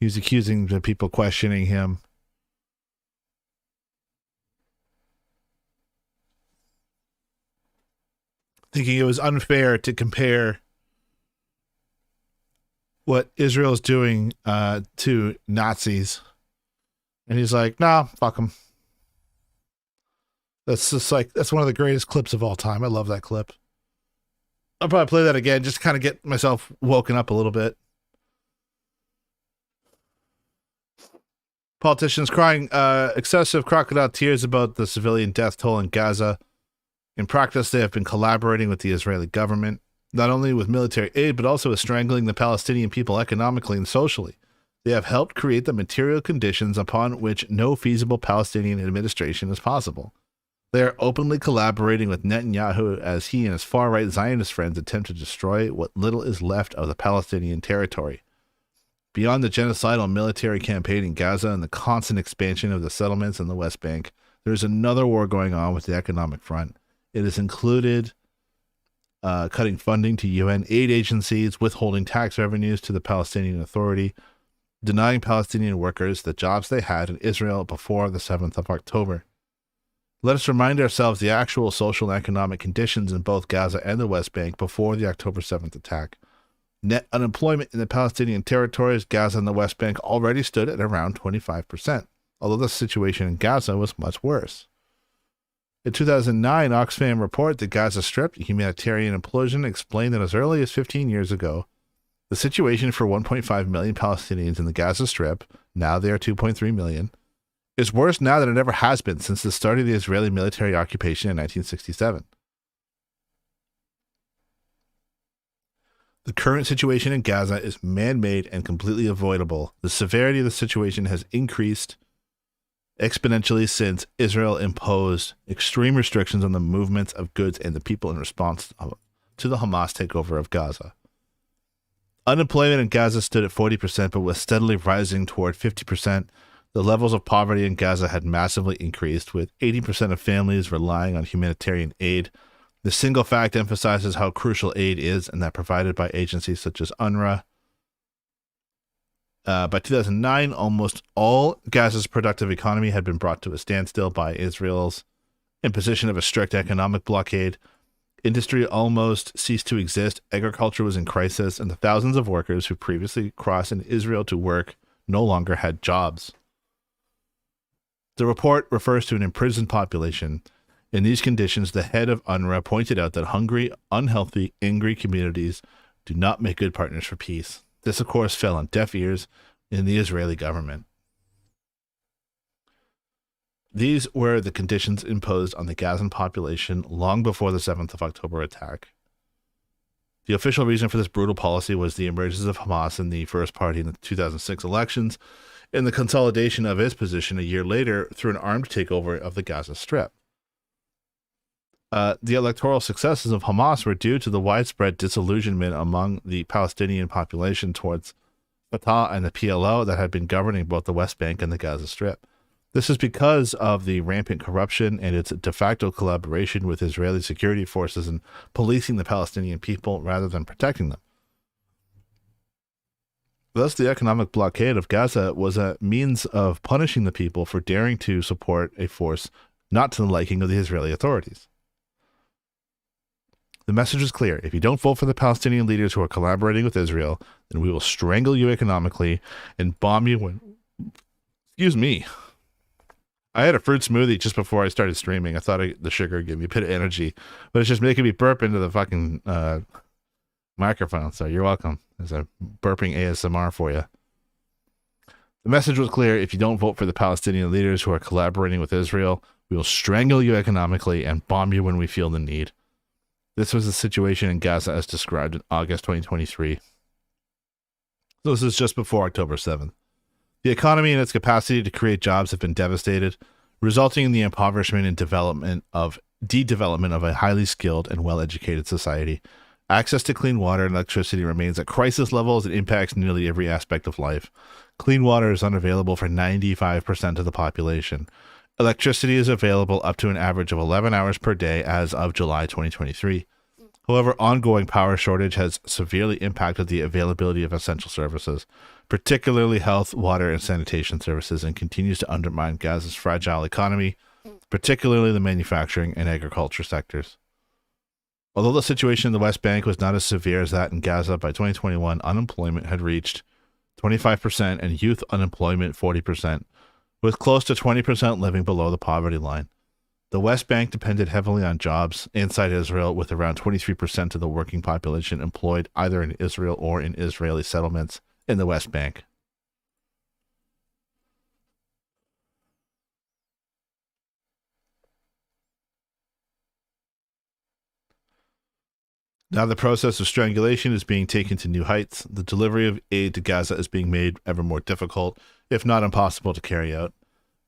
the people questioning him. Thinking it was unfair to compare what Israel's doing to Nazis. And he's like, nah, fuck them. That's one of the greatest clips of all time. I love that clip. I'll probably play that again, just to kind of get myself woken up a little bit. Politicians crying excessive crocodile tears about the civilian death toll in Gaza. In practice, they have been collaborating with the Israeli government, not only with military aid, but also with strangling the Palestinian people economically and socially. They have helped create the material conditions upon which no feasible Palestinian administration is possible. They are openly collaborating with Netanyahu as he and his far-right Zionist friends attempt to destroy what little is left of the Palestinian territory. Beyond the genocidal military campaign in Gaza and the constant expansion of the settlements in the West Bank, there is another war going on with the economic front. It has included cutting funding to UN aid agencies, withholding tax revenues to the Palestinian Authority, denying Palestinian workers the jobs they had in Israel before the 7th of October. Let us remind ourselves the actual social and economic conditions in both Gaza and the West Bank before the October 7th attack. Net unemployment in the Palestinian territories, Gaza and the West Bank already stood at around 25%, although the situation in Gaza was much worse. In 2009, Oxfam report The Gaza Strip, a humanitarian implosion, explained that as early as 15 years ago, the situation for 1.5 million Palestinians in the Gaza Strip, now they are 2.3 million, is worse now than it ever has been since the start of the Israeli military occupation in 1967. The current situation in Gaza is man-made and completely avoidable. The severity of the situation has increased exponentially since Israel imposed extreme restrictions on the movements of goods and the people in response to the Hamas takeover of Gaza. Unemployment in Gaza stood at 40%, but was steadily rising toward 50%. The levels of poverty in Gaza had massively increased, with 80% of families relying on humanitarian aid. The single fact emphasizes how crucial aid is, and that provided by agencies such as UNRWA. By 2009, almost all Gaza's productive economy had been brought to a standstill by Israel's imposition of a strict economic blockade. Industry almost ceased to exist, agriculture was in crisis, and the thousands of workers who previously crossed into Israel to work no longer had jobs. The report refers to an imprisoned population. In these conditions, the head of UNRWA pointed out that hungry, unhealthy, angry communities do not make good partners for peace. This, of course, fell on deaf ears in the Israeli government. These were the conditions imposed on the Gazan population long before the 7th of October attack. The official reason for this brutal policy was the emergence of Hamas in the First Party in the 2006 elections and the consolidation of its position a year later through an armed takeover of the Gaza Strip. The electoral successes of Hamas were due to the widespread disillusionment among the Palestinian population towards Fatah and the PLO that had been governing both the West Bank and the Gaza Strip. This is because of the rampant corruption and its de facto collaboration with Israeli security forces in policing the Palestinian people rather than protecting them. Thus, the economic blockade of Gaza was a means of punishing the people for daring to support a force not to the liking of the Israeli authorities. The message is clear. If you don't vote for the Palestinian leaders who are collaborating with Israel, then we will strangle you economically and bomb you when... Excuse me. I had a fruit smoothie just before I started streaming. I thought the sugar would give me a bit of energy, but it's just making me burp into the fucking microphone. So you're welcome. There's a burping ASMR for you. The message was clear: if you don't vote for the Palestinian leaders who are collaborating with Israel, we will strangle you economically and bomb you when we feel the need. This was the situation in Gaza as described in August 2023. So this is just before October 7th. The economy and its capacity to create jobs have been devastated, resulting in the impoverishment and de-development of a highly skilled and well-educated society. Access to clean water and electricity remains at crisis levels and impacts nearly every aspect of life. Clean water is unavailable for 95% of the population. Electricity is available up to an average of 11 hours per day as of July 2023. However, ongoing power shortage has severely impacted the availability of essential services, particularly health, water, and sanitation services, and continues to undermine Gaza's fragile economy, particularly the manufacturing and agriculture sectors. Although the situation in the West Bank was not as severe as that in Gaza, by 2021, unemployment had reached 25% and youth unemployment 40%, with close to 20% living below the poverty line. The West Bank depended heavily on jobs inside Israel, with around 23% of the working population employed either in Israel or in Israeli settlements in the West Bank. Now the process of strangulation is being taken to new heights. The delivery of aid to Gaza is being made ever more difficult, if not impossible, to carry out,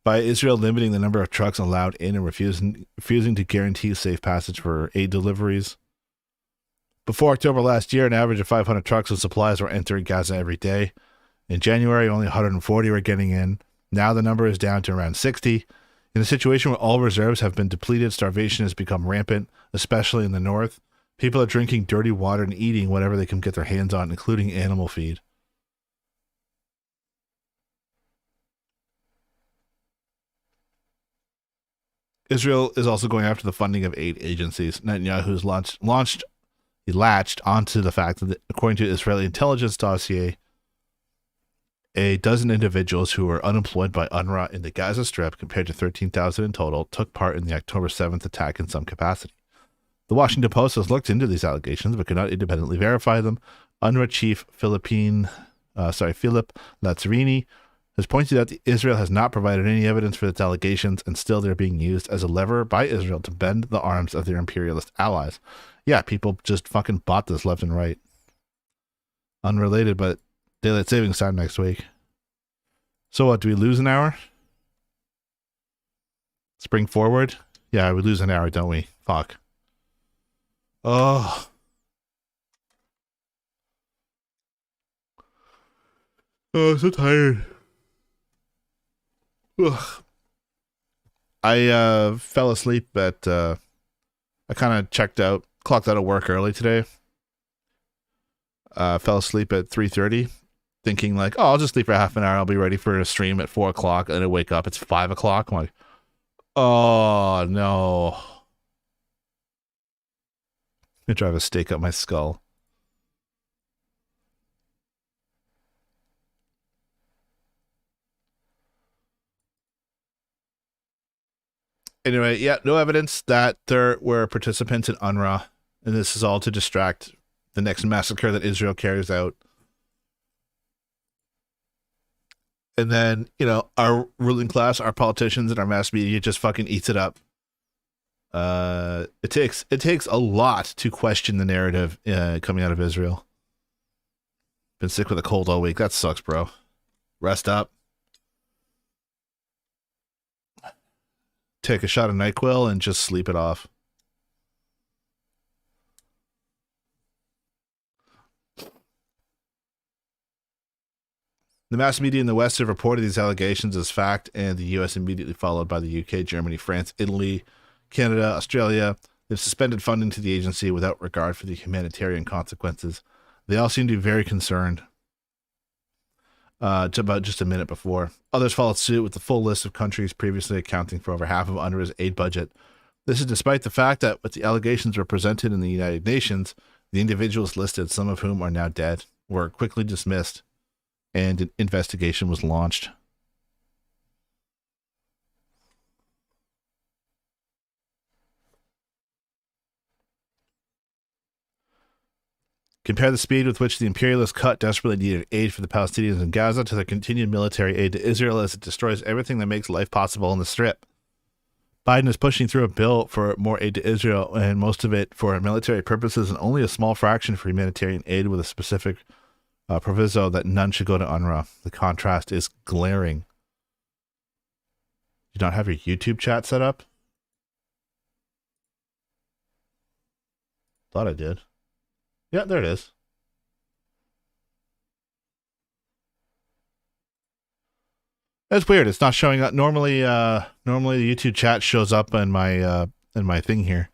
by Israel limiting the number of trucks allowed in and refusing to guarantee safe passage for aid deliveries. Before October last year, an average of 500 trucks with supplies were entering Gaza every day. In January, only 140 were getting in. Now the number is down to around 60. In a situation where all reserves have been depleted, starvation has become rampant, especially in the north. People are drinking dirty water and eating whatever they can get their hands on, including animal feed. Israel is also going after the funding of aid agencies. Netanyahu's latched onto the fact that, according to Israeli intelligence dossier, a dozen individuals who were unemployed by UNRWA in the Gaza Strip, compared to 13,000 in total, took part in the October 7th attack in some capacity. The Washington Post has looked into these allegations but could not independently verify them. UNRWA chief Philip Lazzarini has pointed out that Israel has not provided any evidence for its allegations, and still they're being used as a lever by Israel to bend the arms of their imperialist allies. Yeah, people just fucking bought this left and right. Unrelated, but daylight savings time next week. So what, do we lose an hour? Spring forward? Yeah, we lose an hour, don't we? Fuck. Oh. Oh, I'm so tired. Ugh. I fell asleep at I kind of clocked out of work early today. Fell asleep at 3:30, thinking like, oh, I'll just sleep for half an hour. I'll be ready for a stream at 4 o'clock. And I wake up, it's 5 o'clock. I'm like, oh no. I drive a stake up my skull. Anyway, yeah, no evidence that there were participants in UNRWA, and this is all to distract the next massacre that Israel carries out. And then, our ruling class, our politicians, and our mass media just fucking eats it up. It takes a lot to question the narrative coming out of Israel. Been sick with a cold all week. That sucks, bro. Rest up. Take a shot of NyQuil and just sleep it off. The mass media in the West have reported these allegations as fact, and the U.S. immediately followed by the UK, Germany, France, Italy, Canada, Australia. They've suspended funding to the agency without regard for the humanitarian consequences. They all seem to be very concerned. About just a minute before. Others followed suit with the full list of countries previously accounting for over half of UNRWA's aid budget. This is despite the fact that, with the allegations were presented in the United Nations, the individuals listed, some of whom are now dead, were quickly dismissed, and an investigation was launched. Compare the speed with which the imperialists cut desperately needed aid for the Palestinians in Gaza to their continued military aid to Israel as it destroys everything that makes life possible in the Strip. Biden is pushing through a bill for more aid to Israel, and most of it for military purposes and only a small fraction for humanitarian aid, with a specific proviso that none should go to UNRWA. The contrast is glaring. Do you not have your YouTube chat set up? Thought I did. Yeah, there it is. That's weird. It's not showing up. Normally the YouTube chat shows up in my thing here.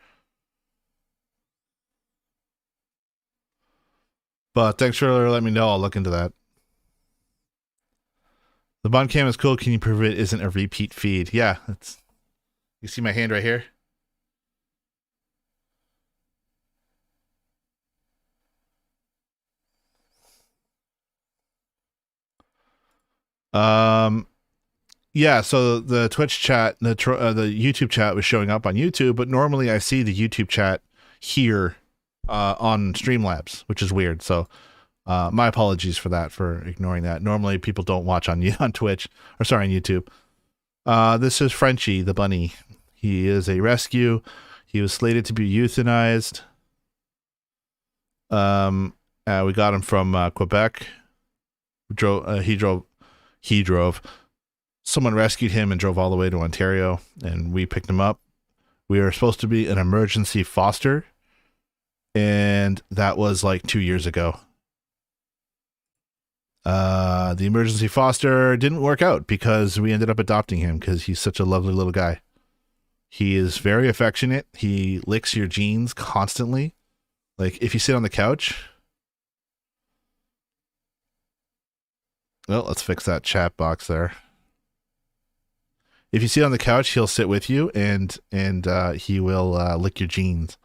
But thanks for letting me know. I'll look into that. The bond cam is cool. Can you prove it isn't a repeat feed? Yeah, you see my hand right here? Yeah, so the Twitch chat, the YouTube chat was showing up on YouTube, but normally I see the YouTube chat here on Streamlabs, which is weird. So my apologies for that, for ignoring that. Normally people don't watch on Twitch, or sorry, on YouTube. This is Frenchie, the bunny. He is a rescue. He was slated to be euthanized. We got him from Quebec. He drove. Someone rescued him and drove all the way to Ontario, and we picked him up. We were supposed to be an emergency foster, and that was like 2 years ago. The emergency foster didn't work out because we ended up adopting him because he's such a lovely little guy. He is very affectionate. He licks your jeans constantly. Like if you sit on the couch. Well, let's fix that chat box there. If you sit on the couch, he'll sit with you and he will lick your jeans.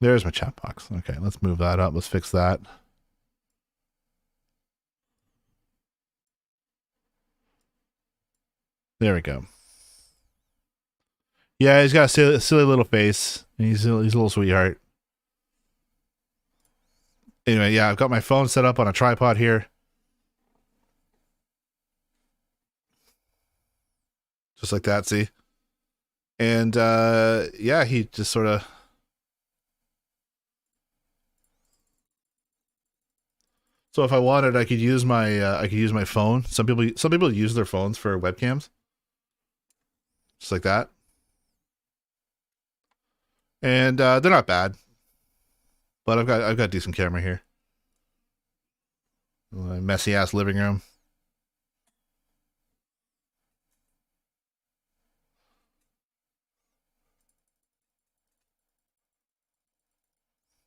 There's my chat box. Okay, let's move that up. Let's fix that. There we go. Yeah, he's got a silly little face. He's a little sweetheart. Anyway, yeah, I've got my phone set up on a tripod here. Just like that, see? And yeah, he just sort of... So if I wanted, I could use my phone. Some people use their phones for webcams. Just like that. And they're not bad. But I've got a decent camera here. My messy ass living room.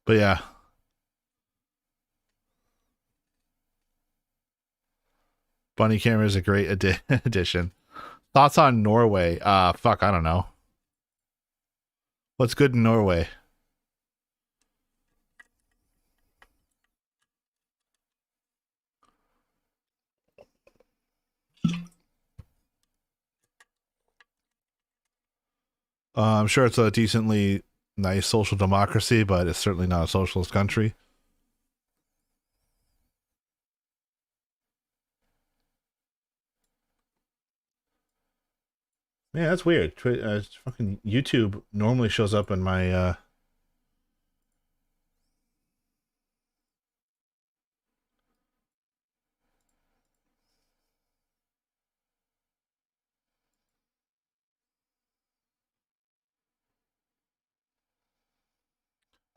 But yeah. Bunny camera is a great addition. Thoughts on Norway? Fuck, I don't know. What's good in Norway? I'm sure it's a decently nice social democracy, but it's certainly not a socialist country. Yeah, that's weird. Fucking YouTube normally shows up in my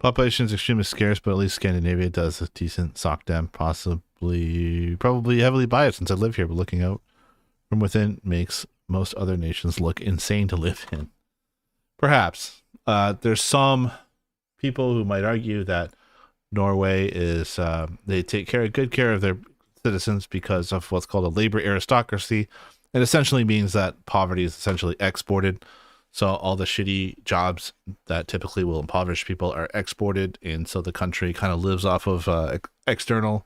population is extremely scarce, but at least Scandinavia does a decent sock dem, probably heavily biased since I live here, but looking out from within makes most other nations look insane to live in. Perhaps. There's some people who might argue that Norway is, they take good care of their citizens because of what's called a labor aristocracy. It essentially means that poverty is essentially exported. So all the shitty jobs that typically will impoverish people are exported, and so the country kind of lives off of external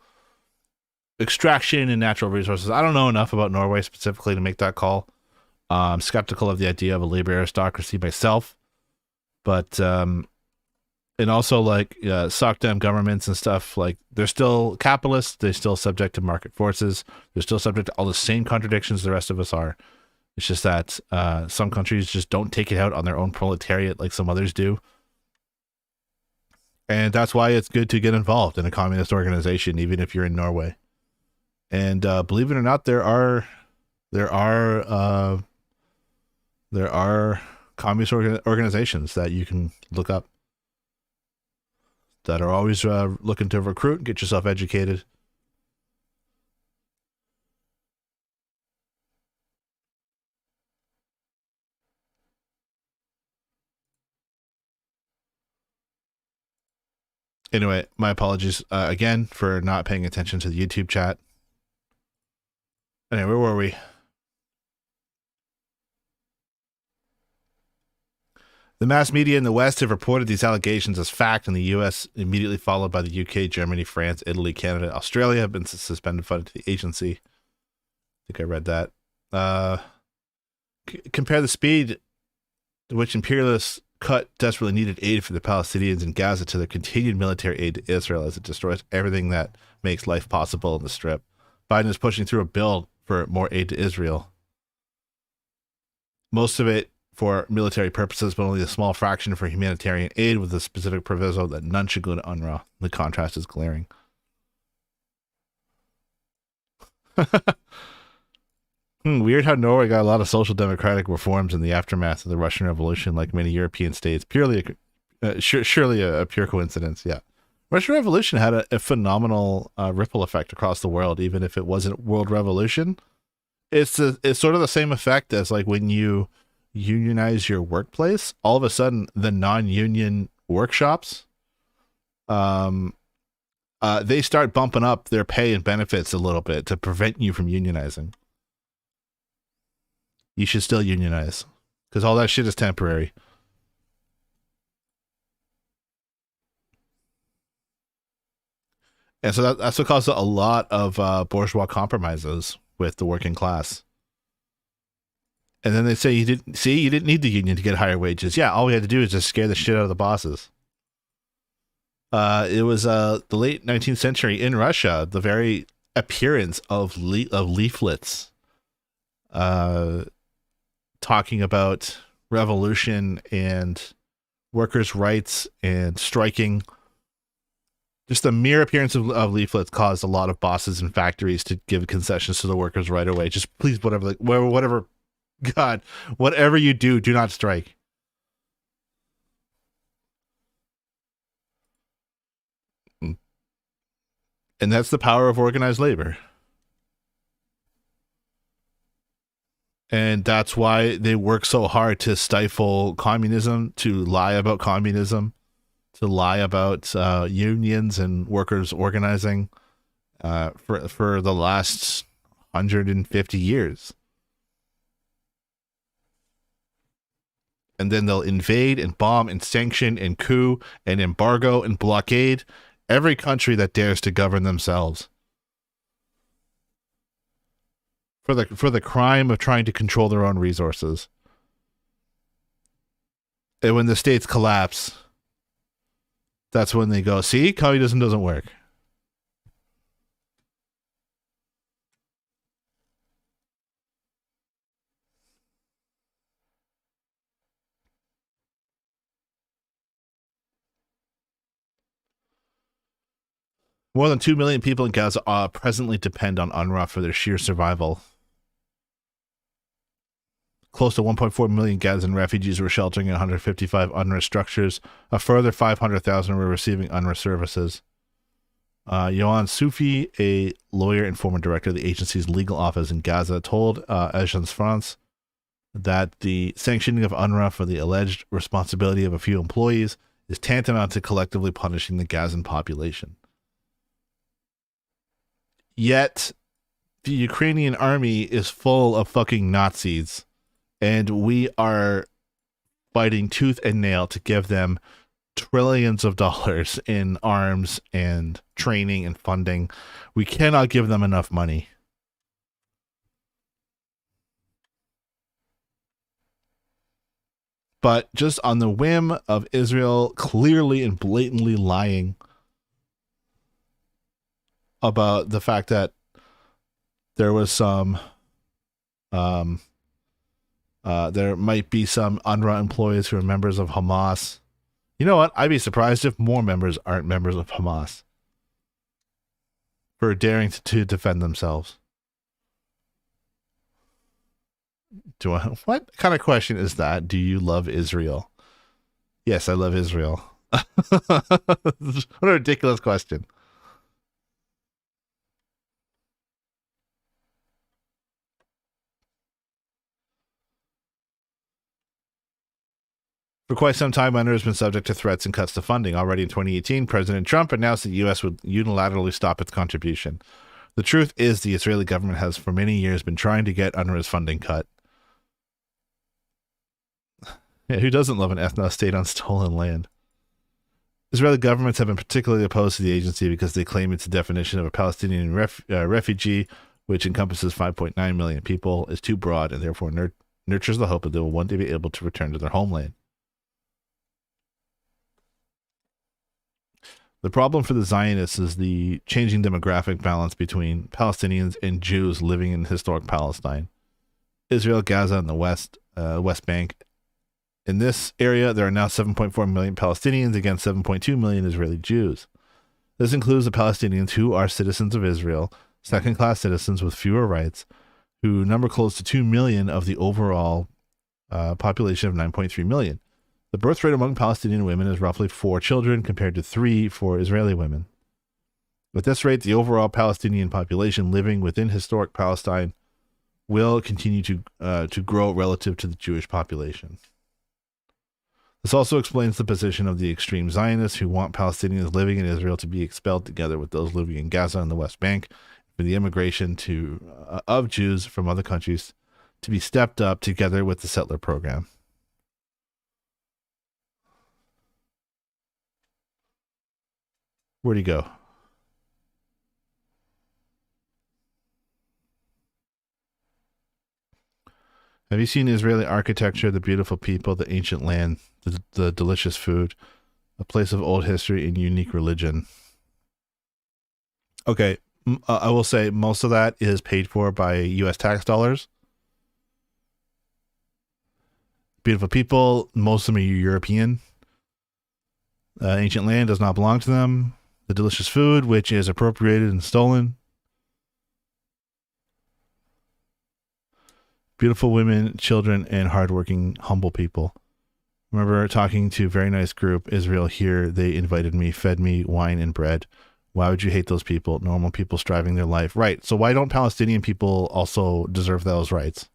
extraction and natural resources. I don't know enough about Norway specifically to make that call. I'm skeptical of the idea of a labor aristocracy myself, but and also like sock down governments and stuff, like they're still capitalists. They're still subject to market forces. They're still subject to all the same contradictions the rest of us are. It's just that some countries just don't take it out on their own proletariat like some others do. And that's why it's good to get involved in a communist organization, even if you're in Norway. And believe it or not, there are communist organizations that you can look up that are always looking to recruit and get yourself educated. Anyway, my apologies again for not paying attention to the YouTube chat. Anyway, where were we? The mass media in the West have reported these allegations as fact, and the U.S. immediately followed by the UK, Germany, France, Italy, Canada, Australia have been suspended funding to the agency. I think I read that. Compare the speed to which imperialists cut desperately needed aid for the Palestinians in Gaza to their continued military aid to Israel as it destroys everything that makes life possible in the Strip. Biden is pushing through a bill for more aid to Israel. Most of it for military purposes, but only a small fraction for humanitarian aid, with a specific proviso that none should go to UNRWA. The contrast is glaring. Weird how Norway got a lot of social democratic reforms in the aftermath of the Russian Revolution, like many European states. Surely a pure coincidence, yeah. Russian Revolution had a phenomenal ripple effect across the world, even if it wasn't world revolution. It's sort of the same effect as like when you unionize your workplace. All of a sudden, the non-union workshops, they start bumping up their pay and benefits a little bit to prevent you from unionizing. You should still unionize because all that shit is temporary. And so that's what caused a lot of bourgeois compromises with the working class. And then they say you didn't need the union to get higher wages. Yeah, all we had to do is just scare the shit out of the bosses. It was the late 19th century in Russia, the very appearance of leaflets talking about revolution and workers' rights and striking. Just the mere appearance of leaflets caused a lot of bosses and factories to give concessions to the workers right away. Just please, whatever, God, whatever you do not strike. And that's the power of organized labor. And that's why they work so hard to stifle communism, to lie about communism, to lie about unions and workers organizing for the last 150 years. And then they'll invade and bomb and sanction and coup and embargo and blockade every country that dares to govern themselves. For the crime of trying to control their own resources. And when the states collapse, that's when they go, see, communism doesn't work. More than 2 million people in Gaza presently depend on UNRWA for their sheer survival. Close to 1.4 million Gazan refugees were sheltering in 155 UNRWA structures. A further 500,000 were receiving UNRWA services. Yohann Soufi, a lawyer and former director of the agency's legal office in Gaza, told Agence France that the sanctioning of UNRWA for the alleged responsibility of a few employees is tantamount to collectively punishing the Gazan population. Yet, the Ukrainian army is full of fucking Nazis. And we are fighting tooth and nail to give them trillions of dollars in arms and training and funding. We cannot give them enough money. But just on the whim of Israel clearly and blatantly lying about the fact that there was some, there might be some UNRWA employees who are members of Hamas. You know what? I'd be surprised if more members aren't members of Hamas for daring to defend themselves. What kind of question is that? Do you love Israel? Yes, I love Israel. What a ridiculous question. For quite some time, UNRWA has been subject to threats and cuts to funding. Already in 2018, President Trump announced that the U.S. would unilaterally stop its contribution. The truth is the Israeli government has for many years been trying to get UNRWA's funding cut. Yeah, who doesn't love an ethno-state on stolen land? Israeli governments have been particularly opposed to the agency because they claim its definition of a Palestinian refugee, which encompasses 5.9 million people, is too broad and therefore nurtures the hope that they will one day be able to return to their homeland. The problem for the Zionists is the changing demographic balance between Palestinians and Jews living in historic Palestine. Israel, Gaza, and the West Bank. In this area, there are now 7.4 million Palestinians against 7.2 million Israeli Jews. This includes the Palestinians who are citizens of Israel, second-class citizens with fewer rights, who number close to 2 million of the overall population of 9.3 million. The birth rate among Palestinian women is roughly 4 children compared to 3 for Israeli women. At this rate, the overall Palestinian population living within historic Palestine will continue to grow relative to the Jewish population. This also explains the position of the extreme Zionists who want Palestinians living in Israel to be expelled together with those living in Gaza and the West Bank, for the immigration of Jews from other countries to be stepped up together with the settler program. Where'd he go? Have you seen Israeli architecture, the beautiful people, the ancient land, the delicious food, a place of old history and unique religion? Okay, I will say most of that is paid for by U.S. tax dollars. Beautiful people, most of them are European. Ancient land does not belong to them. The delicious food, which is appropriated and stolen. Beautiful women, children, and hardworking, humble people. Remember talking to a very nice group, Israel here. They invited me, fed me wine and bread. Why would you hate those people? Normal people striving their life. Right. So why don't Palestinian people also deserve those rights?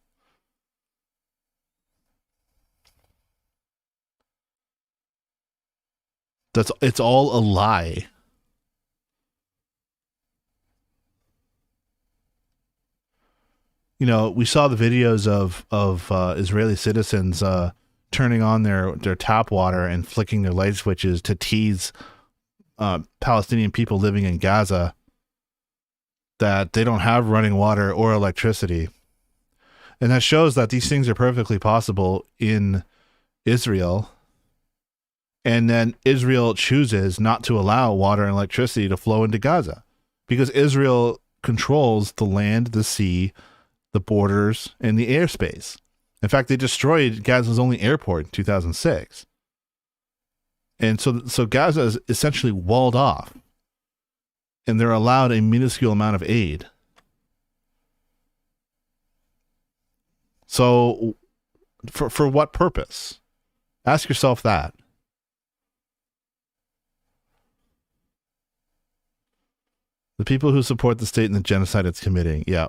It's all a lie. You know, we saw the videos of Israeli citizens turning on their tap water and flicking their light switches to tease Palestinian people living in Gaza that they don't have running water or electricity. And that shows that these things are perfectly possible in Israel. And then Israel chooses not to allow water and electricity to flow into Gaza because Israel controls the land, the sea, the borders, and the airspace. In fact, they destroyed Gaza's only airport in 2006. And so Gaza is essentially walled off, and they're allowed a minuscule amount of aid. So for what purpose? Ask yourself that. The people who support the state and the genocide it's committing. Yeah.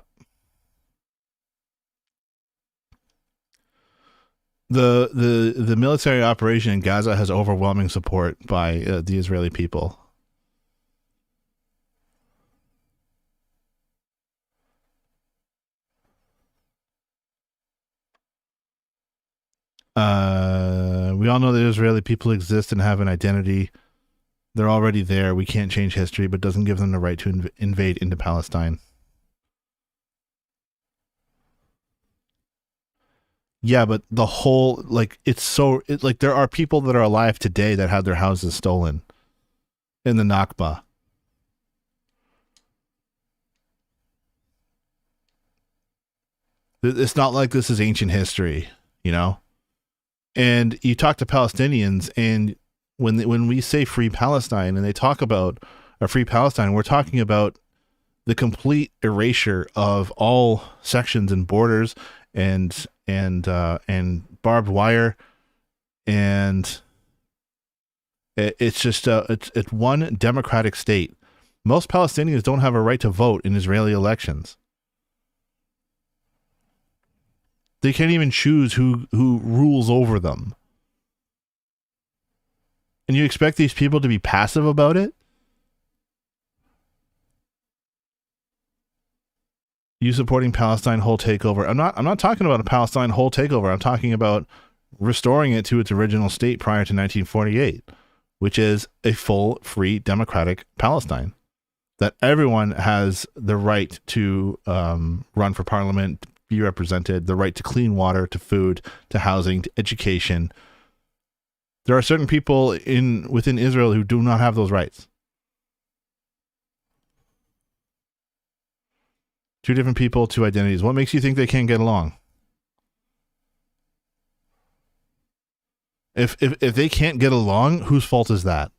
The military operation in Gaza has overwhelming support by the Israeli people. We all know that Israeli people exist and have an identity. They're already there. We can't change history, but doesn't give them the right to invade into Palestine. Yeah, but the whole, like, like, there are people that are alive today that had their houses stolen in the Nakba. It's not like this is ancient history, you know? And you talk to Palestinians, and when we say free Palestine and they talk about a free Palestine, we're talking about the complete erasure of all sections and borders and barbed wire, and it's just it's one democratic state. Most Palestinians don't have a right to vote in Israeli elections. They can't even choose who rules over them. And you expect these people to be passive about it? You supporting Palestine whole takeover? I'm not talking about a Palestine whole takeover. I'm talking about restoring it to its original state prior to 1948, which is a full, free, democratic Palestine that everyone has the right to run for parliament, be represented, the right to clean water, to food, to housing, to education. There are certain people within Israel who do not have those rights. Two different people, two identities. What makes you think they can't get along? If they can't get along, whose fault is that?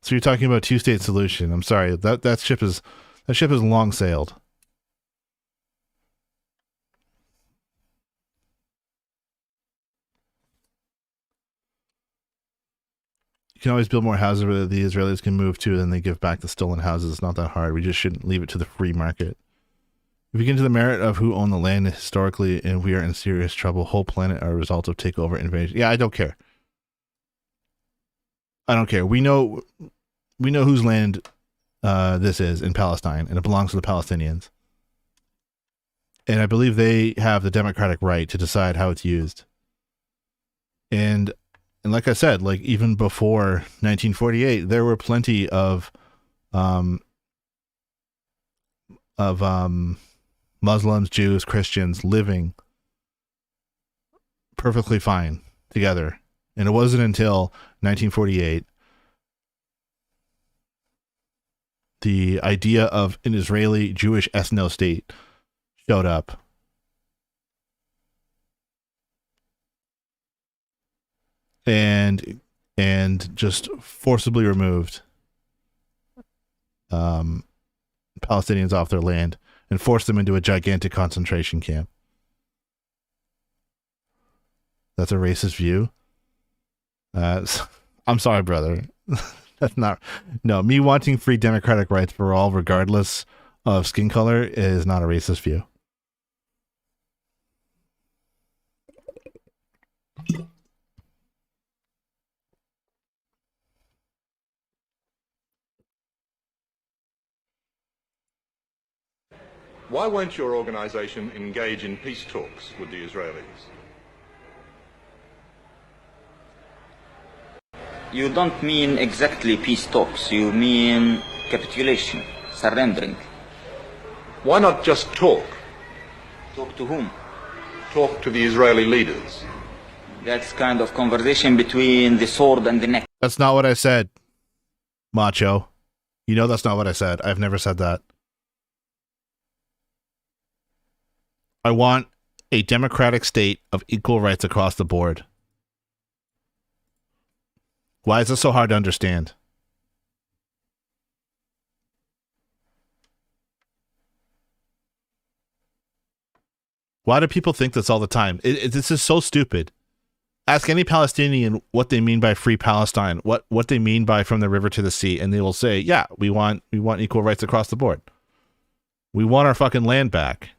So you're talking about a two-state solution. I'm sorry, that ship is long sailed. You can always build more houses where the Israelis can move to, then they give back the stolen houses. It's not that hard. We just shouldn't leave it to the free market. If we get into the merit of who owned the land historically, and we are in serious trouble, whole planet are a result of takeover invasion. Yeah, I don't care. I don't care. We know whose land this is in Palestine, and it belongs to the Palestinians. And I believe they have the democratic right to decide how it's used. And like I said, like even before 1948, there were plenty of Muslims, Jews, Christians living perfectly fine together. And it wasn't until 1948 the idea of an Israeli Jewish ethno-state showed up. And just forcibly removed Palestinians off their land and forced them into a gigantic concentration camp. That's a racist view. I'm sorry, brother. That's not. No, me wanting free democratic rights for all, regardless of skin color, is not a racist view. Why won't your organization engage in peace talks with the Israelis? You don't mean exactly peace talks, you mean capitulation, surrendering. Why not just talk? Talk to whom? Talk to the Israeli leaders. That's kind of conversation between the sword and the neck. That's not what I said, macho. You know that's not what I said. I've never said that. I want a democratic state of equal rights across the board. Why is this so hard to understand? Why do people think this all the time? This is so stupid. Ask any Palestinian what they mean by free Palestine, what they mean by from the river to the sea, and they will say, yeah, we want equal rights across the board. We want our fucking land back.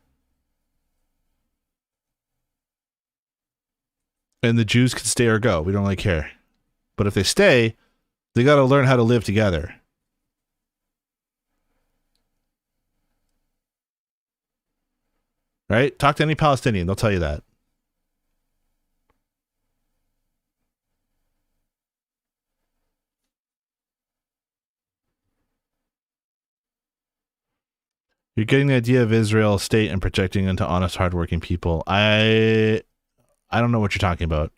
And the Jews can stay or go. We don't really care. But if they stay, they got to learn how to live together. Right? Talk to any Palestinian. They'll tell you that. You're getting the idea of Israel state and projecting into honest, hardworking people. I don't know what you're talking about.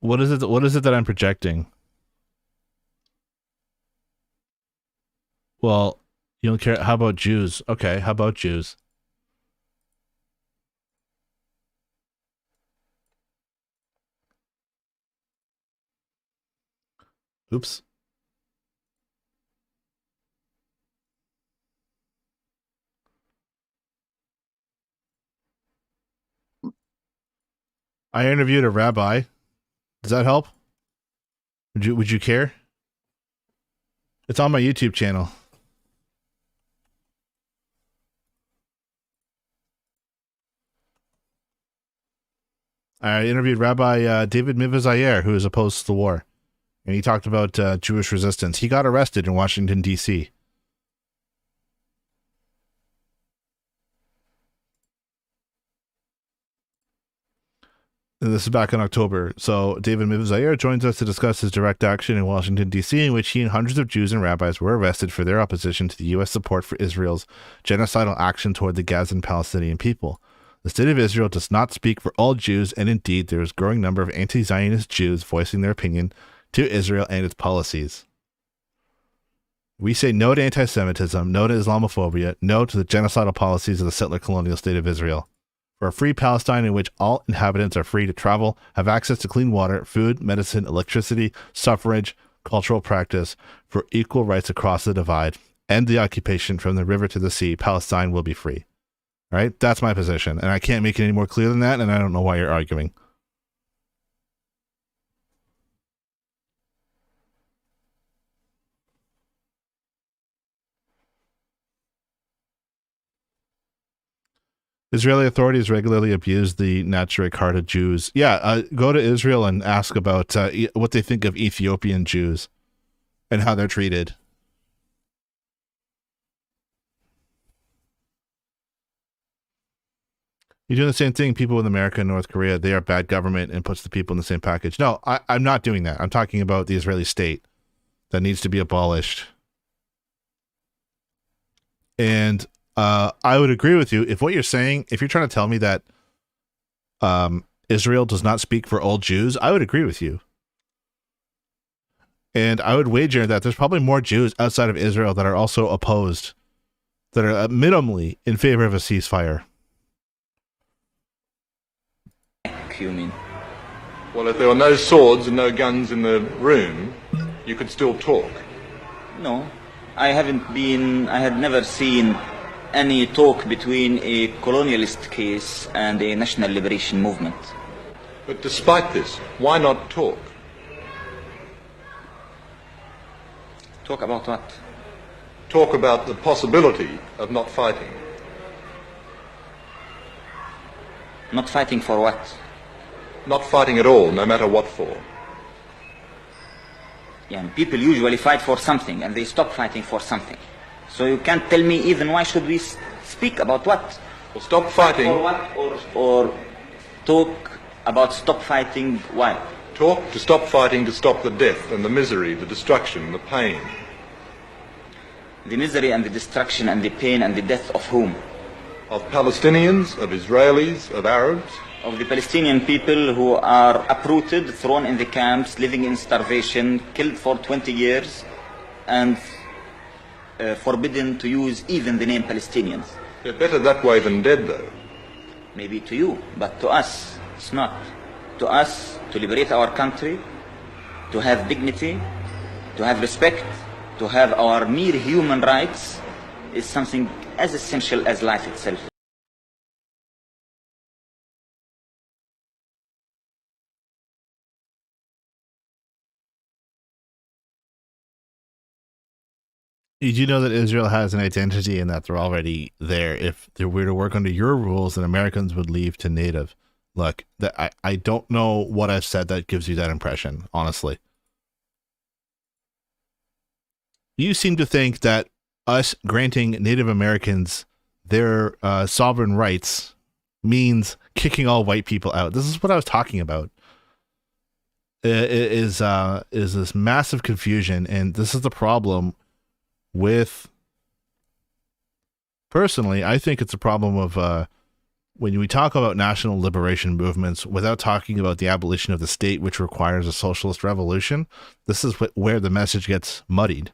What is it? What is it that I'm projecting? Well, you don't care. How about Jews? Okay, how about Jews? Oops. I interviewed a rabbi. Does that help? Would you care? It's on my YouTube channel. I interviewed Rabbi David Mivazayer, who is opposed to the war. And he talked about Jewish resistance. He got arrested in Washington, D.C. And this is back in October. So David Mivazayer joins us to discuss his direct action in Washington, D.C., in which he and hundreds of Jews and rabbis were arrested for their opposition to the U.S. support for Israel's genocidal action toward the Gazan Palestinian people. The state of Israel does not speak for all Jews, and indeed there is a growing number of anti-Zionist Jews voicing their opinion to Israel and its policies. We say no to anti-Semitism, no to Islamophobia, no to the genocidal policies of the settler colonial state of Israel. For a free Palestine in which all inhabitants are free to travel, have access to clean water, food, medicine, electricity, suffrage, cultural practice, for equal rights across the divide, end the occupation from the river to the sea, Palestine will be free. All right? That's my position, and I can't make it any more clear than that, and I don't know why you're arguing. Israeli authorities regularly abuse the Nazarene Card of Jews. Yeah, go to Israel and ask about what they think of Ethiopian Jews and how they're treated. You're doing the same thing. People in America and North Korea, they are bad government and puts the people in the same package. No, I'm not doing that. I'm talking about the Israeli state that needs to be abolished. And I would agree with you if what you're saying, if you're trying to tell me that Israel does not speak for all Jews, I would agree with you. And I would wager that there's probably more Jews outside of Israel that are also opposed, that are minimally in favor of a ceasefire. You mean? Well, if there were no swords and no guns in the room, you could still talk. No, I had never seen any talk between a colonialist case and a national liberation movement. But despite this, why not talk? Talk about what? Talk about the possibility of not fighting. Not fighting for what? Not fighting at all, no matter what for. Yeah, people usually fight for something and they stop fighting for something. So you can't tell me even why should we speak about what? Well, stop fighting. For what? Or talk about stop fighting why? Talk to stop fighting, to stop the death and the misery, the destruction, the pain. The misery and the destruction and the pain and the death of whom? Of Palestinians, of Israelis, of Arabs. Of the Palestinian people who are uprooted, thrown in the camps, living in starvation, killed for 20 years, and forbidden to use even the name Palestinians. They're better that way than dead, though. Maybe to you, but to us, it's not. To us, to liberate our country, to have dignity, to have respect, to have our mere human rights, is something as essential as life itself. You do know that Israel has an identity and that they're already there. If they were to work under your rules, then Americans would leave to native. Look, I don't know what I've said that gives you that impression, honestly. You seem to think that us granting Native Americans their sovereign rights means kicking all white people out. This is what I was talking about. Is this massive confusion, and this is the problem with. Personally, I think it's a problem of when we talk about national liberation movements without talking about the abolition of the state, which requires a socialist revolution. This is where the message gets muddied,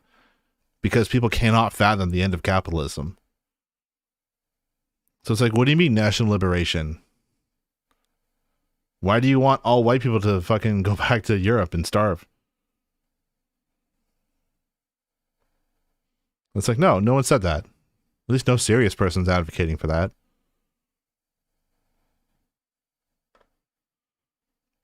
because people cannot fathom the end of capitalism. So it's like, what do you mean national liberation? Why do you want all white people to fucking go back to Europe and starve? It's like, no one said that. At least no serious person's advocating for that.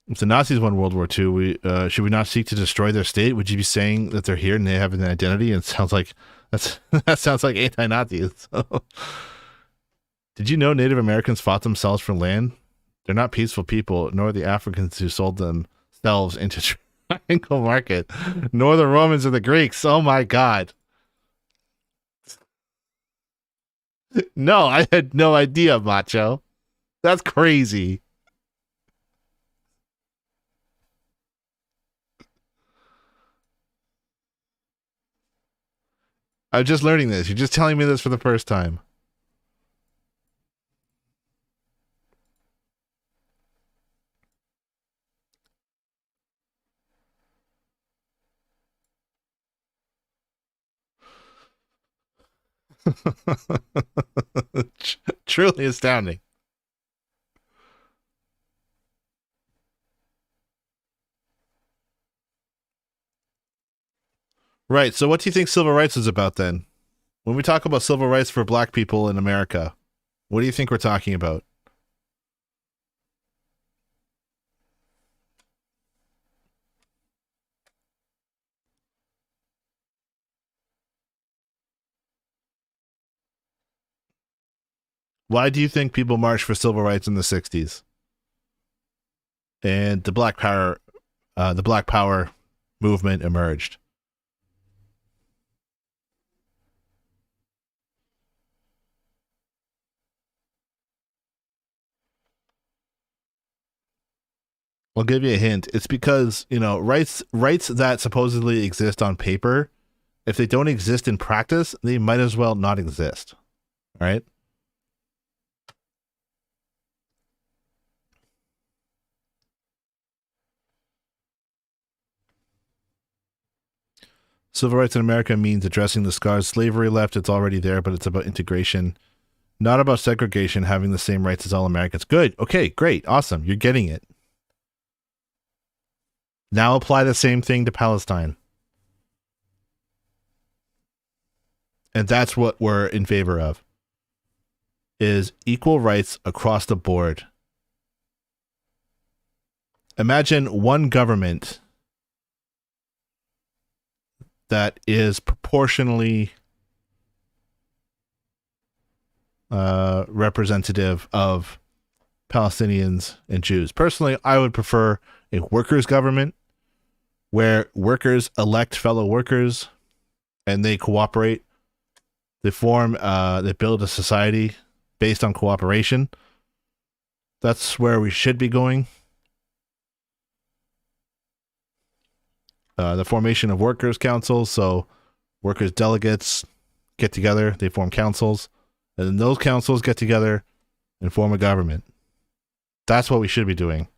If the Nazis won World War II, should we not seek to destroy their state? Would you be saying that they're here and they have an identity? And it sounds like that sounds like anti-Nazis. So. Did you know Native Americans fought themselves for land? They're not peaceful people, nor the Africans who sold themselves into triangle market, nor the Romans or the Greeks. Oh my God. No, I had no idea, Macho. That's crazy. I'm just learning this. You're just telling me this for the first time. Truly astounding. Right. So what do you think civil rights is about then? When we talk about civil rights for black people in America, what do you think we're talking about? Why do you think people marched for civil rights in the 60s? And the Black Power movement emerged. I'll give you a hint. It's because, rights that supposedly exist on paper, if they don't exist in practice, they might as well not exist. All right? Civil rights in America means addressing the scars slavery left. It's already there, but it's about integration, not about segregation, having the same rights as all Americans. Good. Okay, great. Awesome. You're getting it. Now apply the same thing to Palestine. And that's what we're in favor of, is equal rights across the board. Imagine one government that is proportionally representative of Palestinians and Jews. Personally, I would prefer a workers' government where workers elect fellow workers and they cooperate. They build a society based on cooperation. That's where we should be going. The formation of workers' councils, so workers' delegates get together, they form councils, and then those councils get together and form a government. That's what we should be doing.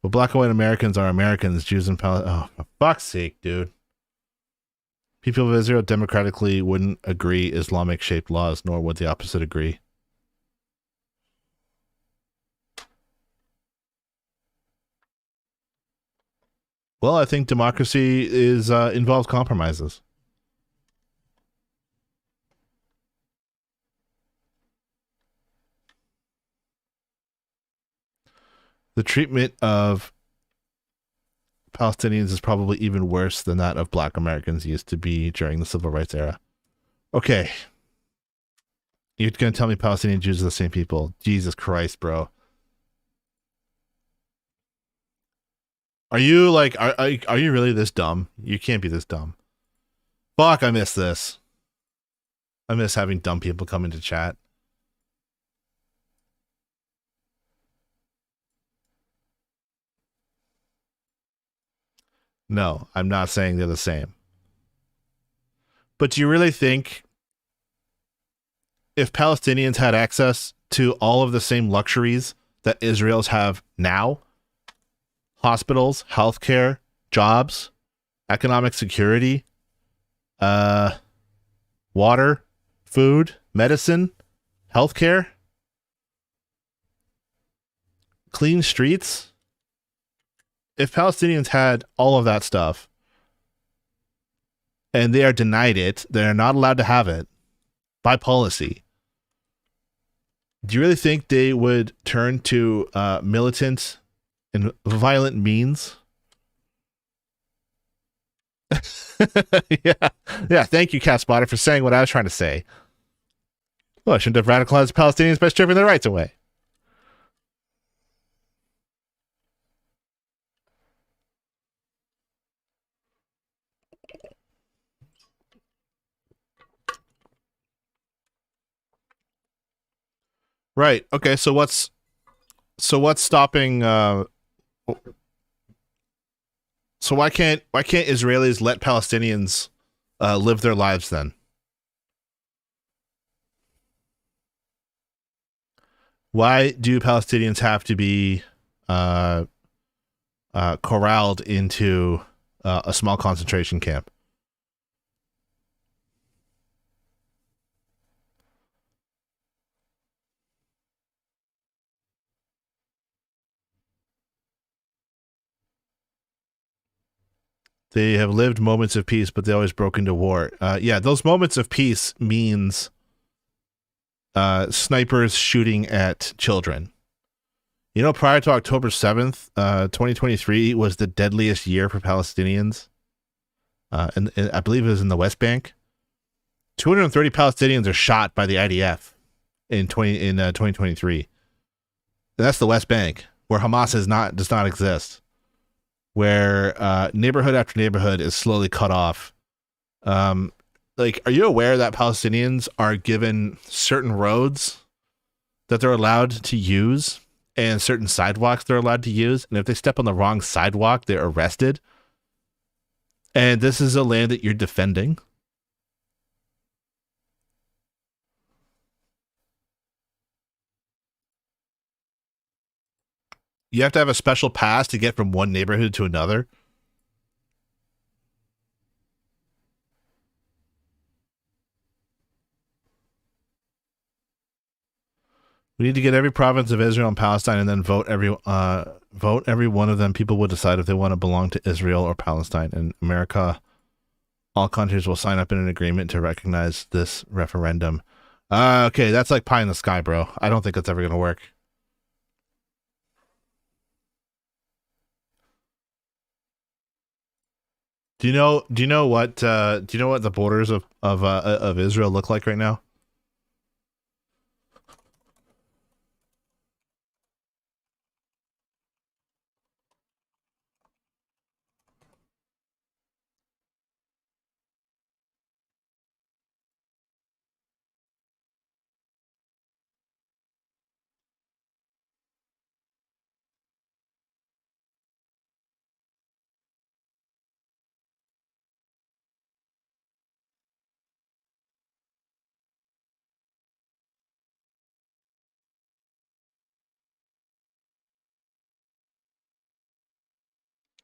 But black and white Americans are Americans, Jews and Palestinians. Oh, for fuck's sake, dude. People of Israel democratically wouldn't agree Islamic-shaped laws, nor would the opposite agree. Well, I think democracy involves compromises. The treatment of Palestinians is probably even worse than that of black Americans used to be during the civil rights era. Okay. You're going to tell me Palestinian Jews are the same people? Jesus Christ, bro. Are you like, are you really this dumb? You can't be this dumb. Fuck, I miss this. I miss having dumb people come into chat. No, I'm not saying they're the same. But do you really think if Palestinians had access to all of the same luxuries that Israel's have now, hospitals, healthcare, jobs, economic security, water, food, medicine, healthcare, clean streets, if Palestinians had all of that stuff and they are denied it, they're not allowed to have it by policy, do you really think they would turn to militant and violent means? Yeah. Thank you, Cat Spotter, for saying what I was trying to say. Well, I shouldn't have radicalized Palestinians by stripping their rights away. Right. Okay. So what's stopping? So why can't Israelis let Palestinians live their lives then? Why do Palestinians have to be corralled into a small concentration camp? They have lived moments of peace, but they always broke into war. Yeah, those moments of peace means snipers shooting at children. You know, prior to October 7th, 2023 was the deadliest year for Palestinians. And I believe it was in the West Bank. 230 Palestinians are shot by the IDF in 2023. And that's the West Bank, where Hamas does not exist. Where neighborhood after neighborhood is slowly cut off. Like, are you aware that Palestinians are given certain roads that they're allowed to use and certain sidewalks they're allowed to use? And if they step on the wrong sidewalk, they're arrested. And this is a land that you're defending. You have to have a special pass to get from one neighborhood to another. We need to get every province of Israel and Palestine and then vote every one of them. People will decide if they want to belong to Israel or Palestine. In America, all countries will sign up in an agreement to recognize this referendum. Okay, that's like pie in the sky, bro. I don't think that's ever going to work. Do you know what the borders of Israel look like right now?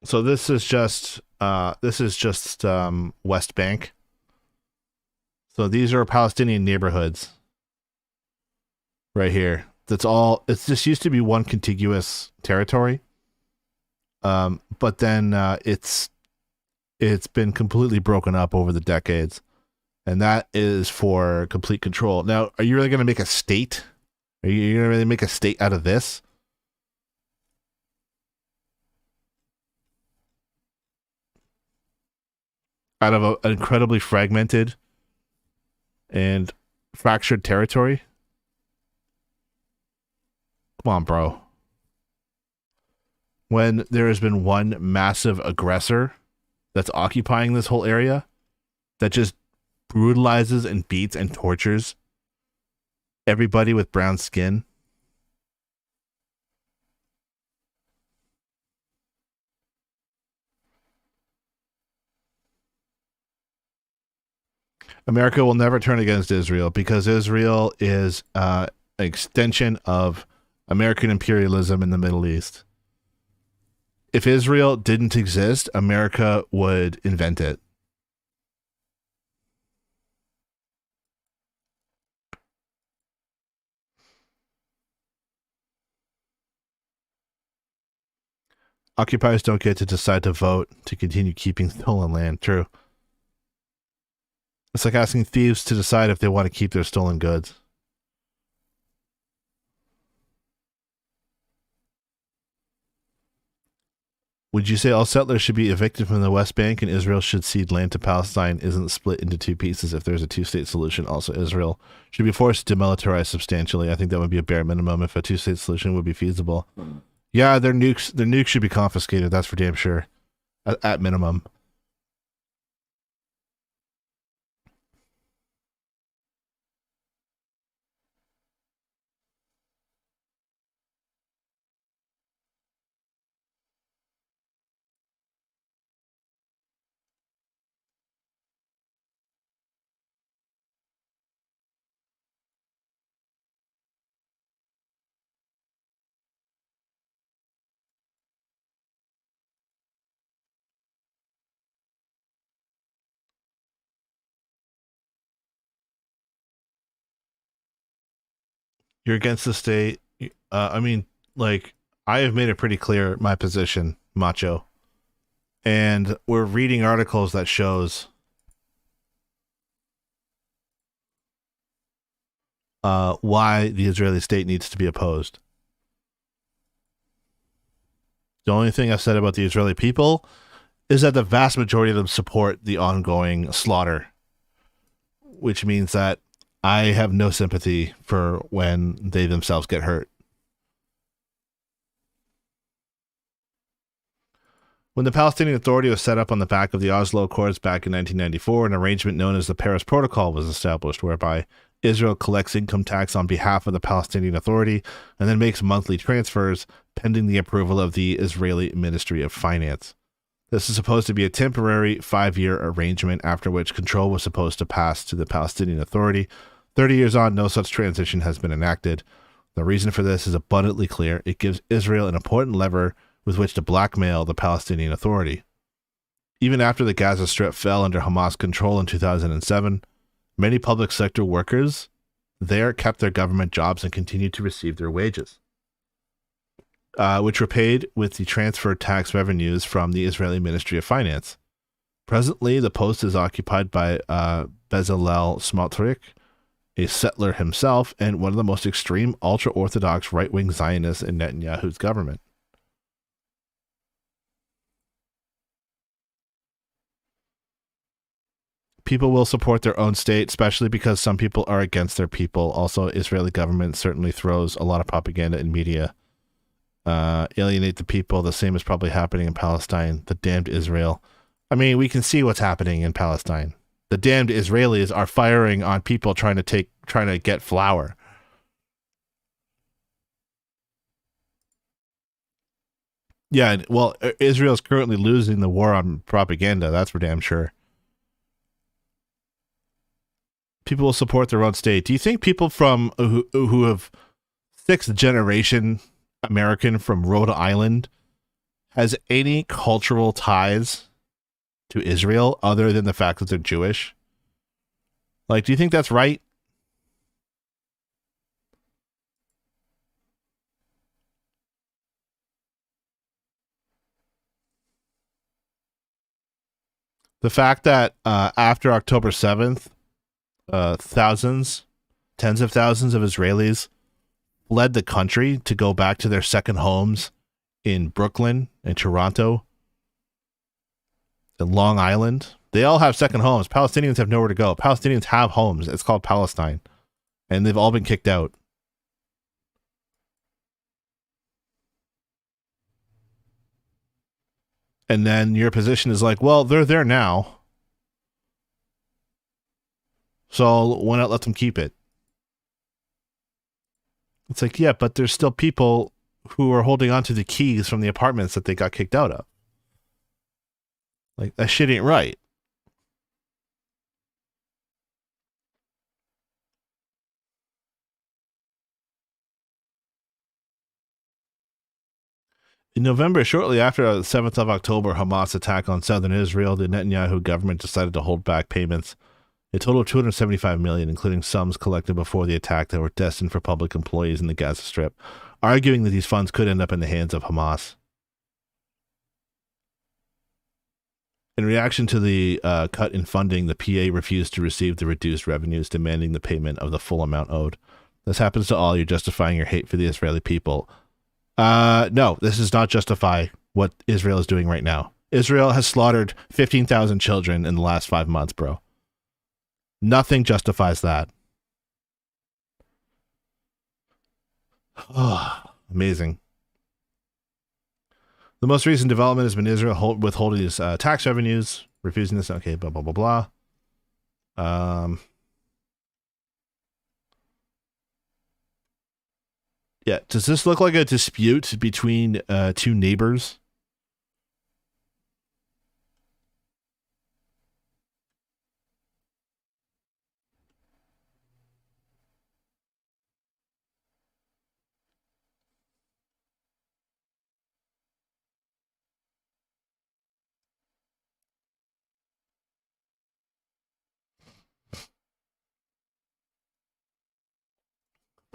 So this is just West Bank. So these are Palestinian neighborhoods right here. It's just used to be one contiguous territory. But then it's been completely broken up over the decades. And that is for complete control. Now, are you really going to make a state? Are you going to really make a state out of this? Out of an incredibly fragmented and fractured territory? Come on, bro. when there has been one massive aggressor that's occupying this whole area that just brutalizes and beats and tortures everybody with brown skin? America will never turn against Israel because Israel is an extension of American imperialism in the Middle East. If Israel didn't exist, America would invent it. Occupiers don't get to decide to vote to continue keeping stolen land. True. It's like asking thieves to decide if they want to keep their stolen goods. Would you say all settlers should be evicted from the West Bank and Israel should cede land to Palestine isn't split into two pieces if there's a two-state solution? Also, Israel should be forced to demilitarize substantially. I think that would be a bare minimum if a two-state solution would be feasible. Yeah, their nukes should be confiscated. That's for damn sure. At minimum. You're against the state. I mean, like, I have made it pretty clear my position, macho. And we're reading articles that shows why the Israeli state needs to be opposed. The only thing I've said about the Israeli people is that the vast majority of them support the ongoing slaughter, which means that I have no sympathy for when they themselves get hurt. When the Palestinian Authority was set up on the back of the Oslo Accords back in 1994, an arrangement known as the Paris Protocol was established, whereby Israel collects income tax on behalf of the Palestinian Authority and then makes monthly transfers pending the approval of the Israeli Ministry of Finance. This is supposed to be a temporary 5-year arrangement after which control was supposed to pass to the Palestinian Authority. 30 years on, no such transition has been enacted. The reason for this is abundantly clear. It gives Israel an important lever with which to blackmail the Palestinian Authority. Even after the Gaza Strip fell under Hamas control in 2007, many public sector workers there kept their government jobs and continued to receive their wages, which were paid with the transferred tax revenues from the Israeli Ministry of Finance. Presently, the post is occupied by Bezalel Smotrich, a settler himself, and one of the most extreme ultra-Orthodox right-wing Zionists in Netanyahu's government. People will support their own state, especially because some people are against their people. Also, Israeli government certainly throws a lot of propaganda in media. Alienate the people. The same is probably happening in Palestine. The damned Israel. I mean, we can see what's happening in Palestine. The damned Israelis are firing on people trying to get flour. Yeah, well, Israel's currently losing the war on propaganda. That's for damn sure. People will support their own state. Do you think people from who have sixth generation American from Rhode Island has any cultural ties to Israel other than the fact that they're Jewish? Like, do you think that's right? The fact that after October 7th, tens of thousands of Israelis fled the country to go back to their second homes in Brooklyn and Toronto and Long Island. They all have second homes. Palestinians have nowhere to go. Palestinians have homes. It's called Palestine. And they've all been kicked out. And then your position is like, well, they're there now, so why not let them keep it? It's like, yeah, but there's still people who are holding on to the keys from the apartments that they got kicked out of. Like, that shit ain't right. In November, shortly after the 7th of October Hamas attack on southern Israel, the Netanyahu government decided to hold back payments, a total of $275 million, including sums collected before the attack that were destined for public employees in the Gaza Strip, arguing that these funds could end up in the hands of Hamas. In reaction to the cut in funding, the PA refused to receive the reduced revenues, demanding the payment of the full amount owed. This happens to all. You're justifying your hate for the Israeli people. No, this does not justify what Israel is doing right now. Israel has slaughtered 15,000 children in the last 5 months, bro. Nothing justifies that. Oh, amazing. The most recent development has been Israel withholding its tax revenues, refusing this. Okay, blah, blah, blah, blah. Yeah, does this look like a dispute between two neighbors?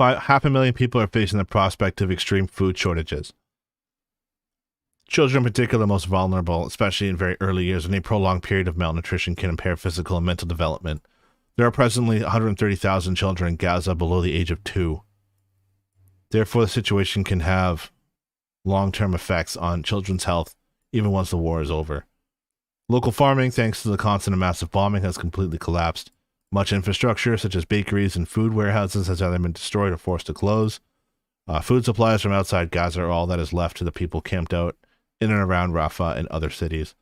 About 500,000 people are facing the prospect of extreme food shortages. Children in particular are most vulnerable, especially in very early years when a prolonged period of malnutrition can impair physical and mental development. There are presently 130,000 children in Gaza below the age of 2. Therefore, the situation can have long-term effects on children's health even once the war is over. Local farming, thanks to the constant and massive bombing, has completely collapsed. Much infrastructure, such as bakeries and food warehouses, has either been destroyed or forced to close. Food supplies from outside Gaza are all that is left to the people camped out in and around Rafah and other cities.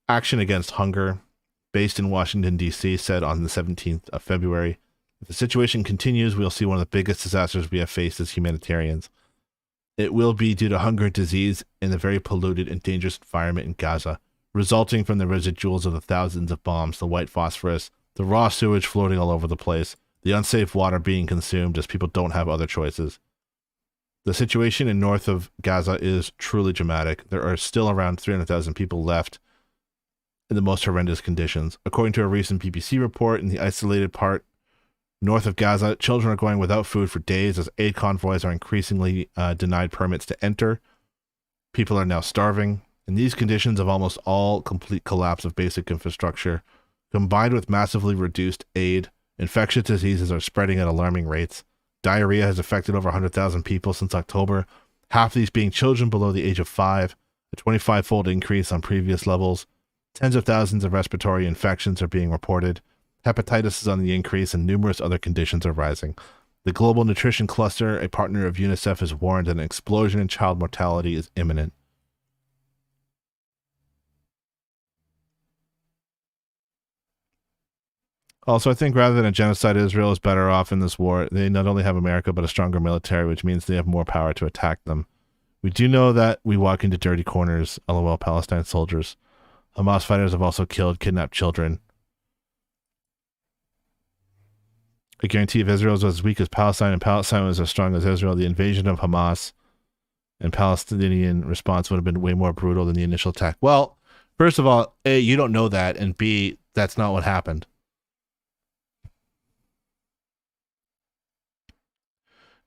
Action Against Hunger, based in Washington, D.C., said on the 17th of February, if the situation continues, we'll see one of the biggest disasters we have faced as humanitarians. It will be due to hunger and disease in the very polluted and dangerous environment in Gaza, resulting from the residuals of the thousands of bombs, the white phosphorus, the raw sewage floating all over the place, the unsafe water being consumed as people don't have other choices. The situation in north of Gaza is truly dramatic. There are still around 300,000 people left in the most horrendous conditions. According to a recent BBC report, in the isolated part north of Gaza, children are going without food for days as aid convoys are increasingly denied permits to enter. People are now starving. In these conditions of almost all complete collapse of basic infrastructure, combined with massively reduced aid, infectious diseases are spreading at alarming rates. Diarrhea has affected over 100,000 people since October, half of these being children below the age of 5, a 25-fold increase on previous levels. Tens of thousands of respiratory infections are being reported. Hepatitis is on the increase, and numerous other conditions are rising. The Global Nutrition Cluster, a partner of UNICEF, has warned that an explosion in child mortality is imminent. Also, I think rather than a genocide, Israel is better off in this war. They not only have America, but a stronger military, which means they have more power to attack them. We do know that we walk into dirty corners, LOL Palestine soldiers. Hamas fighters have also killed, kidnapped children. I guarantee if Israel was as weak as Palestine and Palestine was as strong as Israel, the invasion of Hamas and Palestinian response would have been way more brutal than the initial attack. Well, first of all, A, you don't know that, and B, that's not what happened.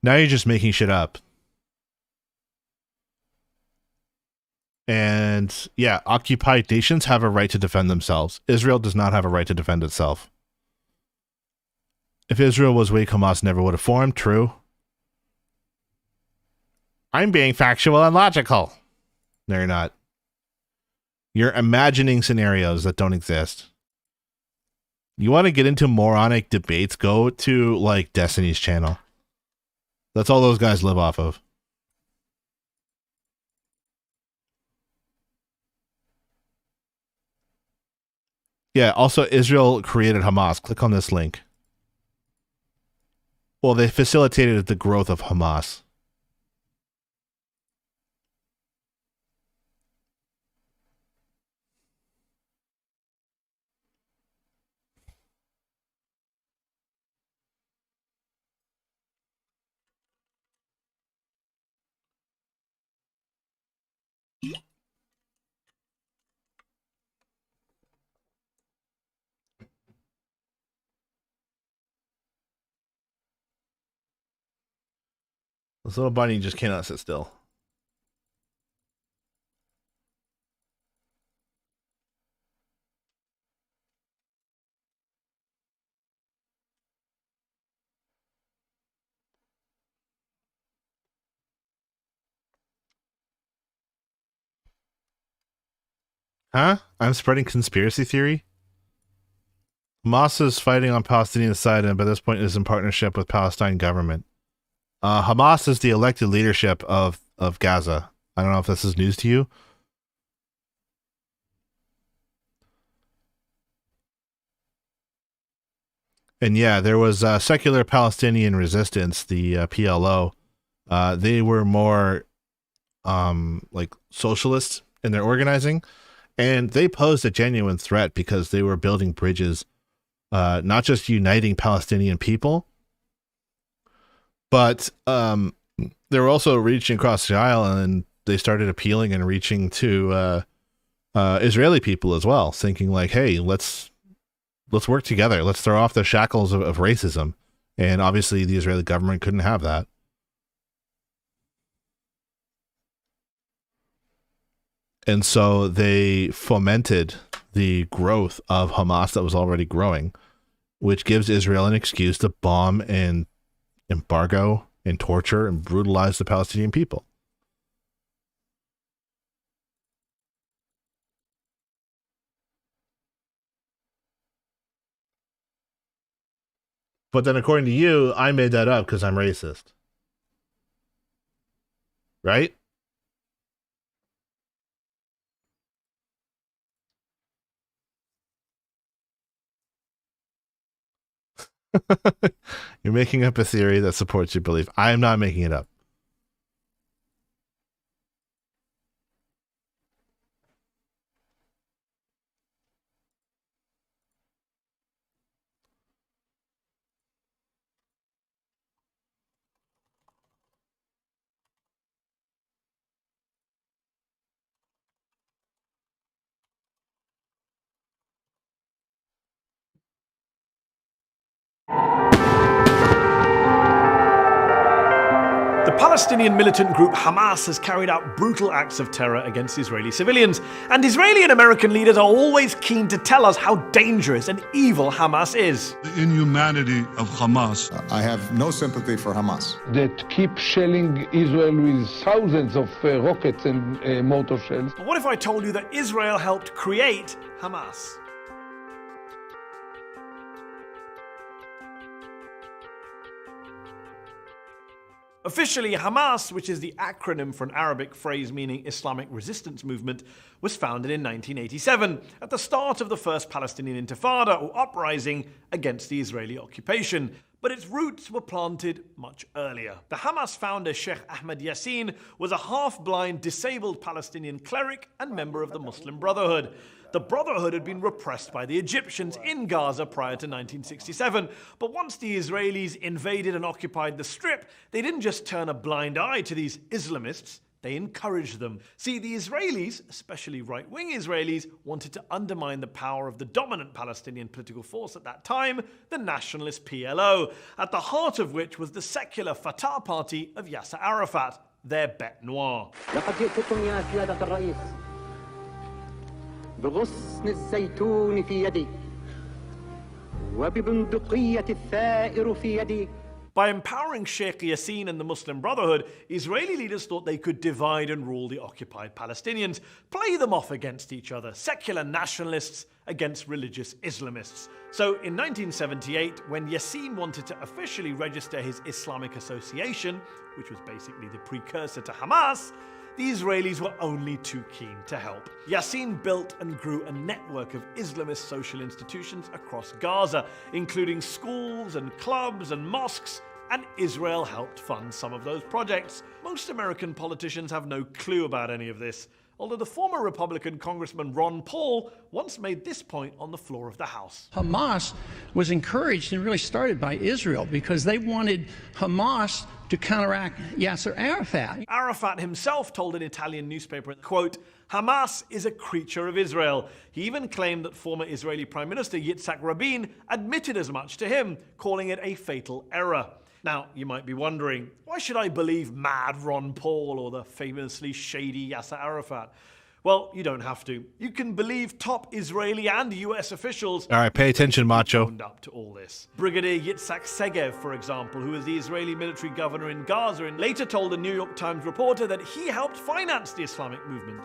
Now you're just making shit up. And yeah, occupied nations have a right to defend themselves. Israel does not have a right to defend itself. If Israel was weak, Hamas never would have formed. True. I'm being factual and logical. No, you're not. You're imagining scenarios that don't exist. You want to get into moronic debates? Go to, like, Destiny's channel. That's all those guys live off of. Yeah, also Israel created Hamas. Click on this link. Well, they facilitated the growth of Hamas. This little bunny just cannot sit still. Huh? I'm spreading conspiracy theory? Hamas is fighting on Palestinian side and by this point is in partnership with Palestine government. Hamas is the elected leadership of Gaza. I don't know if this is news to you. And yeah, there was secular Palestinian resistance, the PLO. They were more like socialist in their organizing, and they posed a genuine threat because they were building bridges, not just uniting Palestinian people, but they were also reaching across the aisle, and they started appealing and reaching to Israeli people as well, thinking like, hey, let's work together. Let's throw off the shackles of racism. And obviously the Israeli government couldn't have that. And so they fomented the growth of Hamas that was already growing, which gives Israel an excuse to bomb and embargo and torture and brutalize the Palestinian people. But then according to you, I made that up because I'm racist. Right? You're making up a theory that supports your belief. I am not making it up. The Palestinian militant group Hamas has carried out brutal acts of terror against Israeli civilians, and Israeli and American leaders are always keen to tell us how dangerous and evil Hamas is. The inhumanity of Hamas. I have no sympathy for Hamas. That keep shelling Israel with thousands of rockets and mortar shells. But what if I told you that Israel helped create Hamas? Officially, Hamas, which is the acronym for an Arabic phrase meaning Islamic Resistance Movement, was founded in 1987, at the start of the first Palestinian Intifada, or uprising against the Israeli occupation. But its roots were planted much earlier. The Hamas founder Sheikh Ahmed Yassin was a half-blind, disabled Palestinian cleric and member of the Muslim Brotherhood. The Brotherhood had been repressed by the Egyptians in Gaza prior to 1967, but once the Israelis invaded and occupied the Strip, they didn't just turn a blind eye to these Islamists, they encouraged them. See, the Israelis, especially right-wing Israelis, wanted to undermine the power of the dominant Palestinian political force at that time, the nationalist PLO, at the heart of which was the secular Fatah party of Yasser Arafat, their bête noire. بغصن الزيتون في يدي وببندقية الثائر في يدي. By empowering Sheikh Yassin and the Muslim Brotherhood, Israeli leaders thought they could divide and rule the occupied Palestinians, play them off against each other, secular nationalists against religious Islamists. So in 1978, when Yassin wanted to officially register his Islamic Association, which was basically the precursor to Hamas, the Israelis were only too keen to help. Yassin built and grew a network of Islamist social institutions across Gaza, including schools and clubs and mosques, and Israel helped fund some of those projects. Most American politicians have no clue about any of this, although the former Republican Congressman Ron Paul once made this point on the floor of the House. Hamas was encouraged and really started by Israel because they wanted Hamas to counteract Yasser Arafat. Arafat himself told an Italian newspaper, quote, "Hamas is a creature of Israel." He even claimed that former Israeli Prime Minister Yitzhak Rabin admitted as much to him, calling it a fatal error. Now, you might be wondering, why should I believe mad Ron Paul or the famously shady Yasser Arafat? Well, you don't have to. You can believe top Israeli and US officials. All right, pay attention, macho. Owned up to all this. Brigadier Yitzhak Segev, for example, who was the Israeli military governor in Gaza, and later told a New York Times reporter that he helped finance the Islamic movement.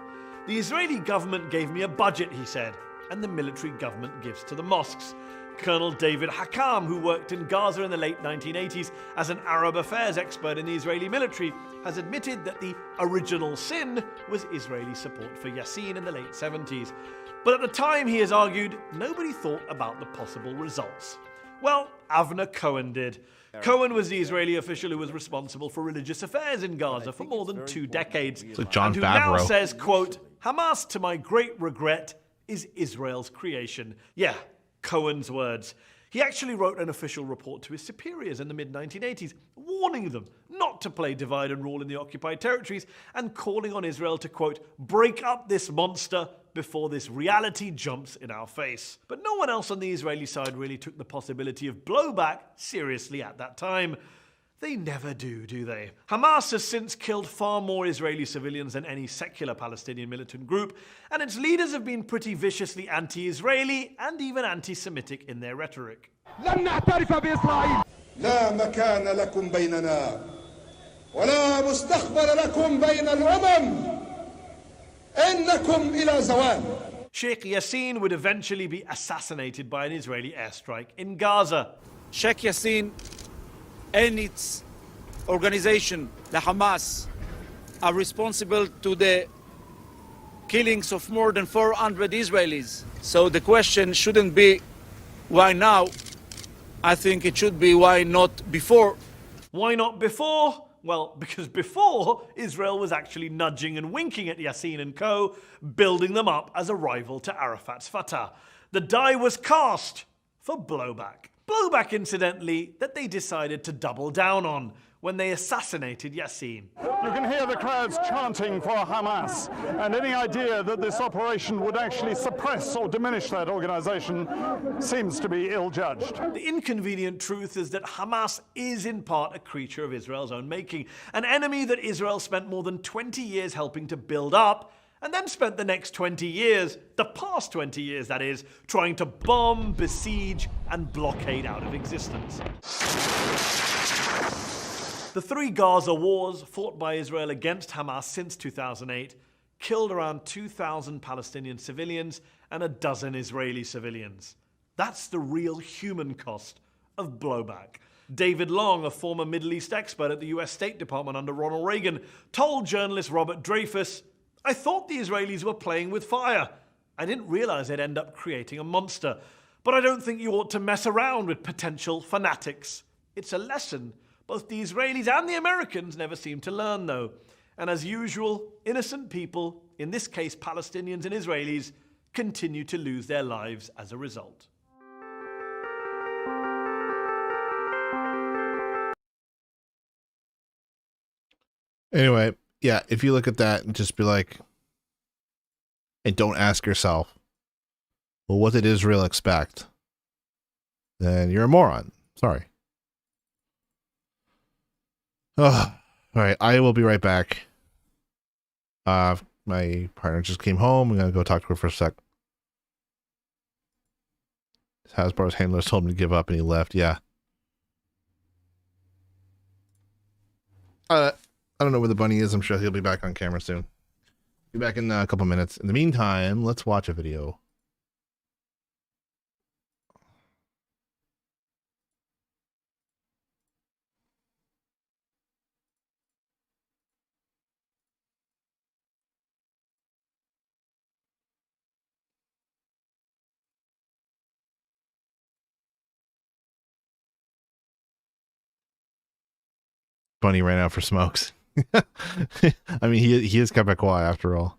"The Israeli government gave me a budget," he said, "and the military government gives to the mosques." Colonel David Hakam, who worked in Gaza in the late 1980s as an Arab affairs expert in the Israeli military, has admitted that the original sin was Israeli support for Yassin in the late 70s. But at the time, he has argued, nobody thought about the possible results. Well, Avner Cohen did. Cohen was the Israeli official who was responsible for religious affairs in Gaza for more than 2 decades. It's like John and who now Favreau. says, quote, "Hamas, to my great regret, is Israel's creation." Yeah, Cohen's words. He actually wrote an official report to his superiors in the mid-1980s, warning them not to play divide and rule in the occupied territories and calling on Israel to, quote, "break up this monster before this reality jumps in our face." But no one else on the Israeli side really took the possibility of blowback seriously at that time. They never do they? Hamas has since killed far more Israeli civilians than any secular Palestinian militant group, and its leaders have been pretty viciously anti-Israeli and even anti-Semitic in their rhetoric. لن نعترف بإسرائيل. لا مكان لكم بيننا ولا مستقبل لكم بين الأمم. إنكم إلى زوال. Sheikh Yassin would eventually be assassinated by an Israeli airstrike in Gaza. Sheikh Yassin and its organization, the Hamas, are responsible to the killings of more than 400 Israelis. So the question shouldn't be why now. I think it should be why not before. Why not before? Well, because before, Israel was actually nudging and winking at Yassin and co., building them up as a rival to Arafat's Fatah. The die was cast for blowback. Blowback, incidentally, that they decided to double down on when they assassinated Yassin. You can hear the crowds chanting for Hamas, and any idea that this operation would actually suppress or diminish that organization seems to be ill-judged. The inconvenient truth is that Hamas is in part a creature of Israel's own making, an enemy that Israel spent more than 20 years helping to build up, and then spent the next 20 years, the past 20 years that is, trying to bomb, besiege, and blockade out of existence. The 3 Gaza wars fought by Israel against Hamas since 2008 killed around 2,000 Palestinian civilians and a dozen Israeli civilians. That's the real human cost of blowback. David Long, a former Middle East expert at the US State Department under Ronald Reagan, told journalist Robert Dreyfus, "I thought the Israelis were playing with fire. I didn't realize they'd end up creating a monster. But I don't think you ought to mess around with potential fanatics. It's a lesson both the Israelis and the Americans never seem to learn, though. And as usual, innocent people, in this case Palestinians and Israelis, continue to lose their lives as a result." Anyway, yeah, if you look at that and just be like, and don't ask yourself, well, what did Israel expect? Then you're a moron. Sorry. Oh, all right, I will be right back. My partner just came home. I'm going to go talk to her for a sec. Hasbro's handlers told him to give up and he left. Yeah. I don't know where the bunny is. I'm sure he'll be back on camera soon. Be back in a couple minutes. In the meantime, let's watch a video. when he ran out for smokes. I mean, he is Quebecois after all.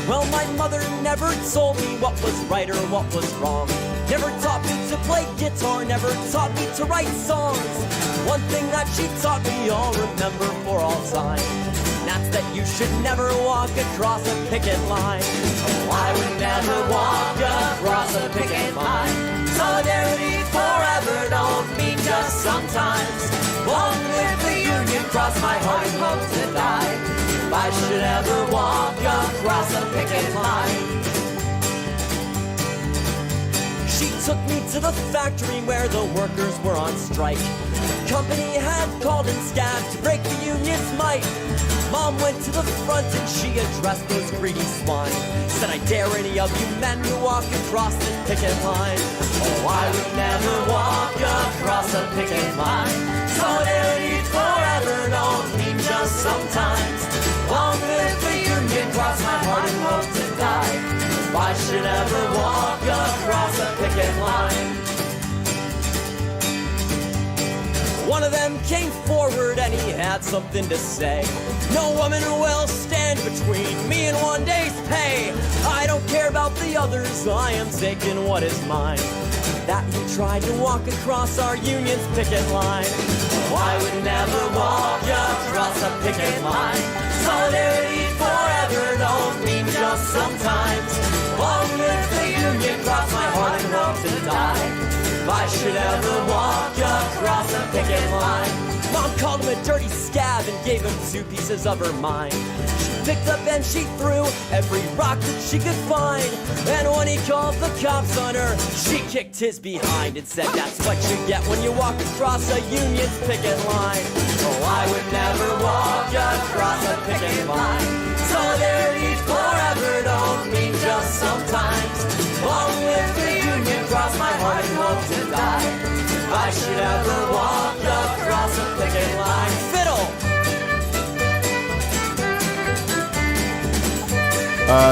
Well, my mother never told me what was right or what was wrong. Never taught me to play guitar, never taught me to write songs. One thing that she taught me I'll remember for all time. That's that you should never walk across a picket line. Oh, I would never walk across a picket line. Solidarity forever don't mean just sometimes. Long live the Union, cross my heart and hope to die. If I should ever walk across a picket line. She took me to the factory where the workers were on strike. The company had called in scab to break the union's might. Mom went to the front and she addressed those greedy swine. Said, I dare any of you men to walk across this picket line. Oh, I would never walk across a picket line. Solidarity forever don't mean just sometimes. Long live the Union, cross my heart and hope to die. If I should ever walk across a picket line. One of them came forward and he had something to say. No woman will stand between me and one day's pay. I don't care about the others, I am taking what is mine. That he tried to walk across our union's picket line. Oh, I would never walk across a picket line. Solidarity forever don't mean just sometimes. Long live the Union, cross my heart and hope to die. If I should ever walk across a picket line. Mom called him a dirty scab and gave him 2 pieces of her mind. She picked up and she threw every rock that she could find. And when he called the cops on her, she kicked his behind and said, that's what you get when you walk across a union's picket line. Oh, I would never walk across a picket line. Solidarity forever don't mean just sometimes. Long live the Union, cross my heart and hope to die. If I should ever walk across a picket line. Fiddle!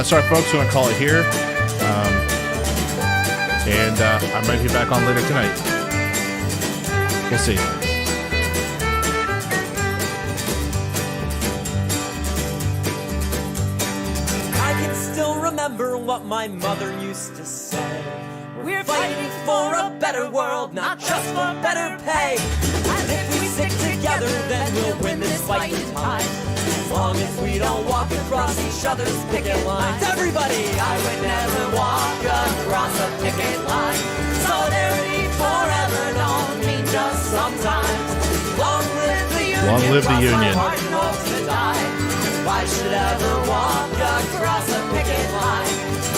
Sorry, folks, we're going to call it here. And I might be back on later tonight. We'll see. I can still remember what my mother used to say. We're fighting for a better world, not just for better pay. And if we stick together, then we'll win this fight in time. As long as we don't walk across each other's picket lines. Everybody, I would never walk across a picket line. Solidarity forever don't mean just sometimes. Long live the Union. Long live the Union. If I should ever walk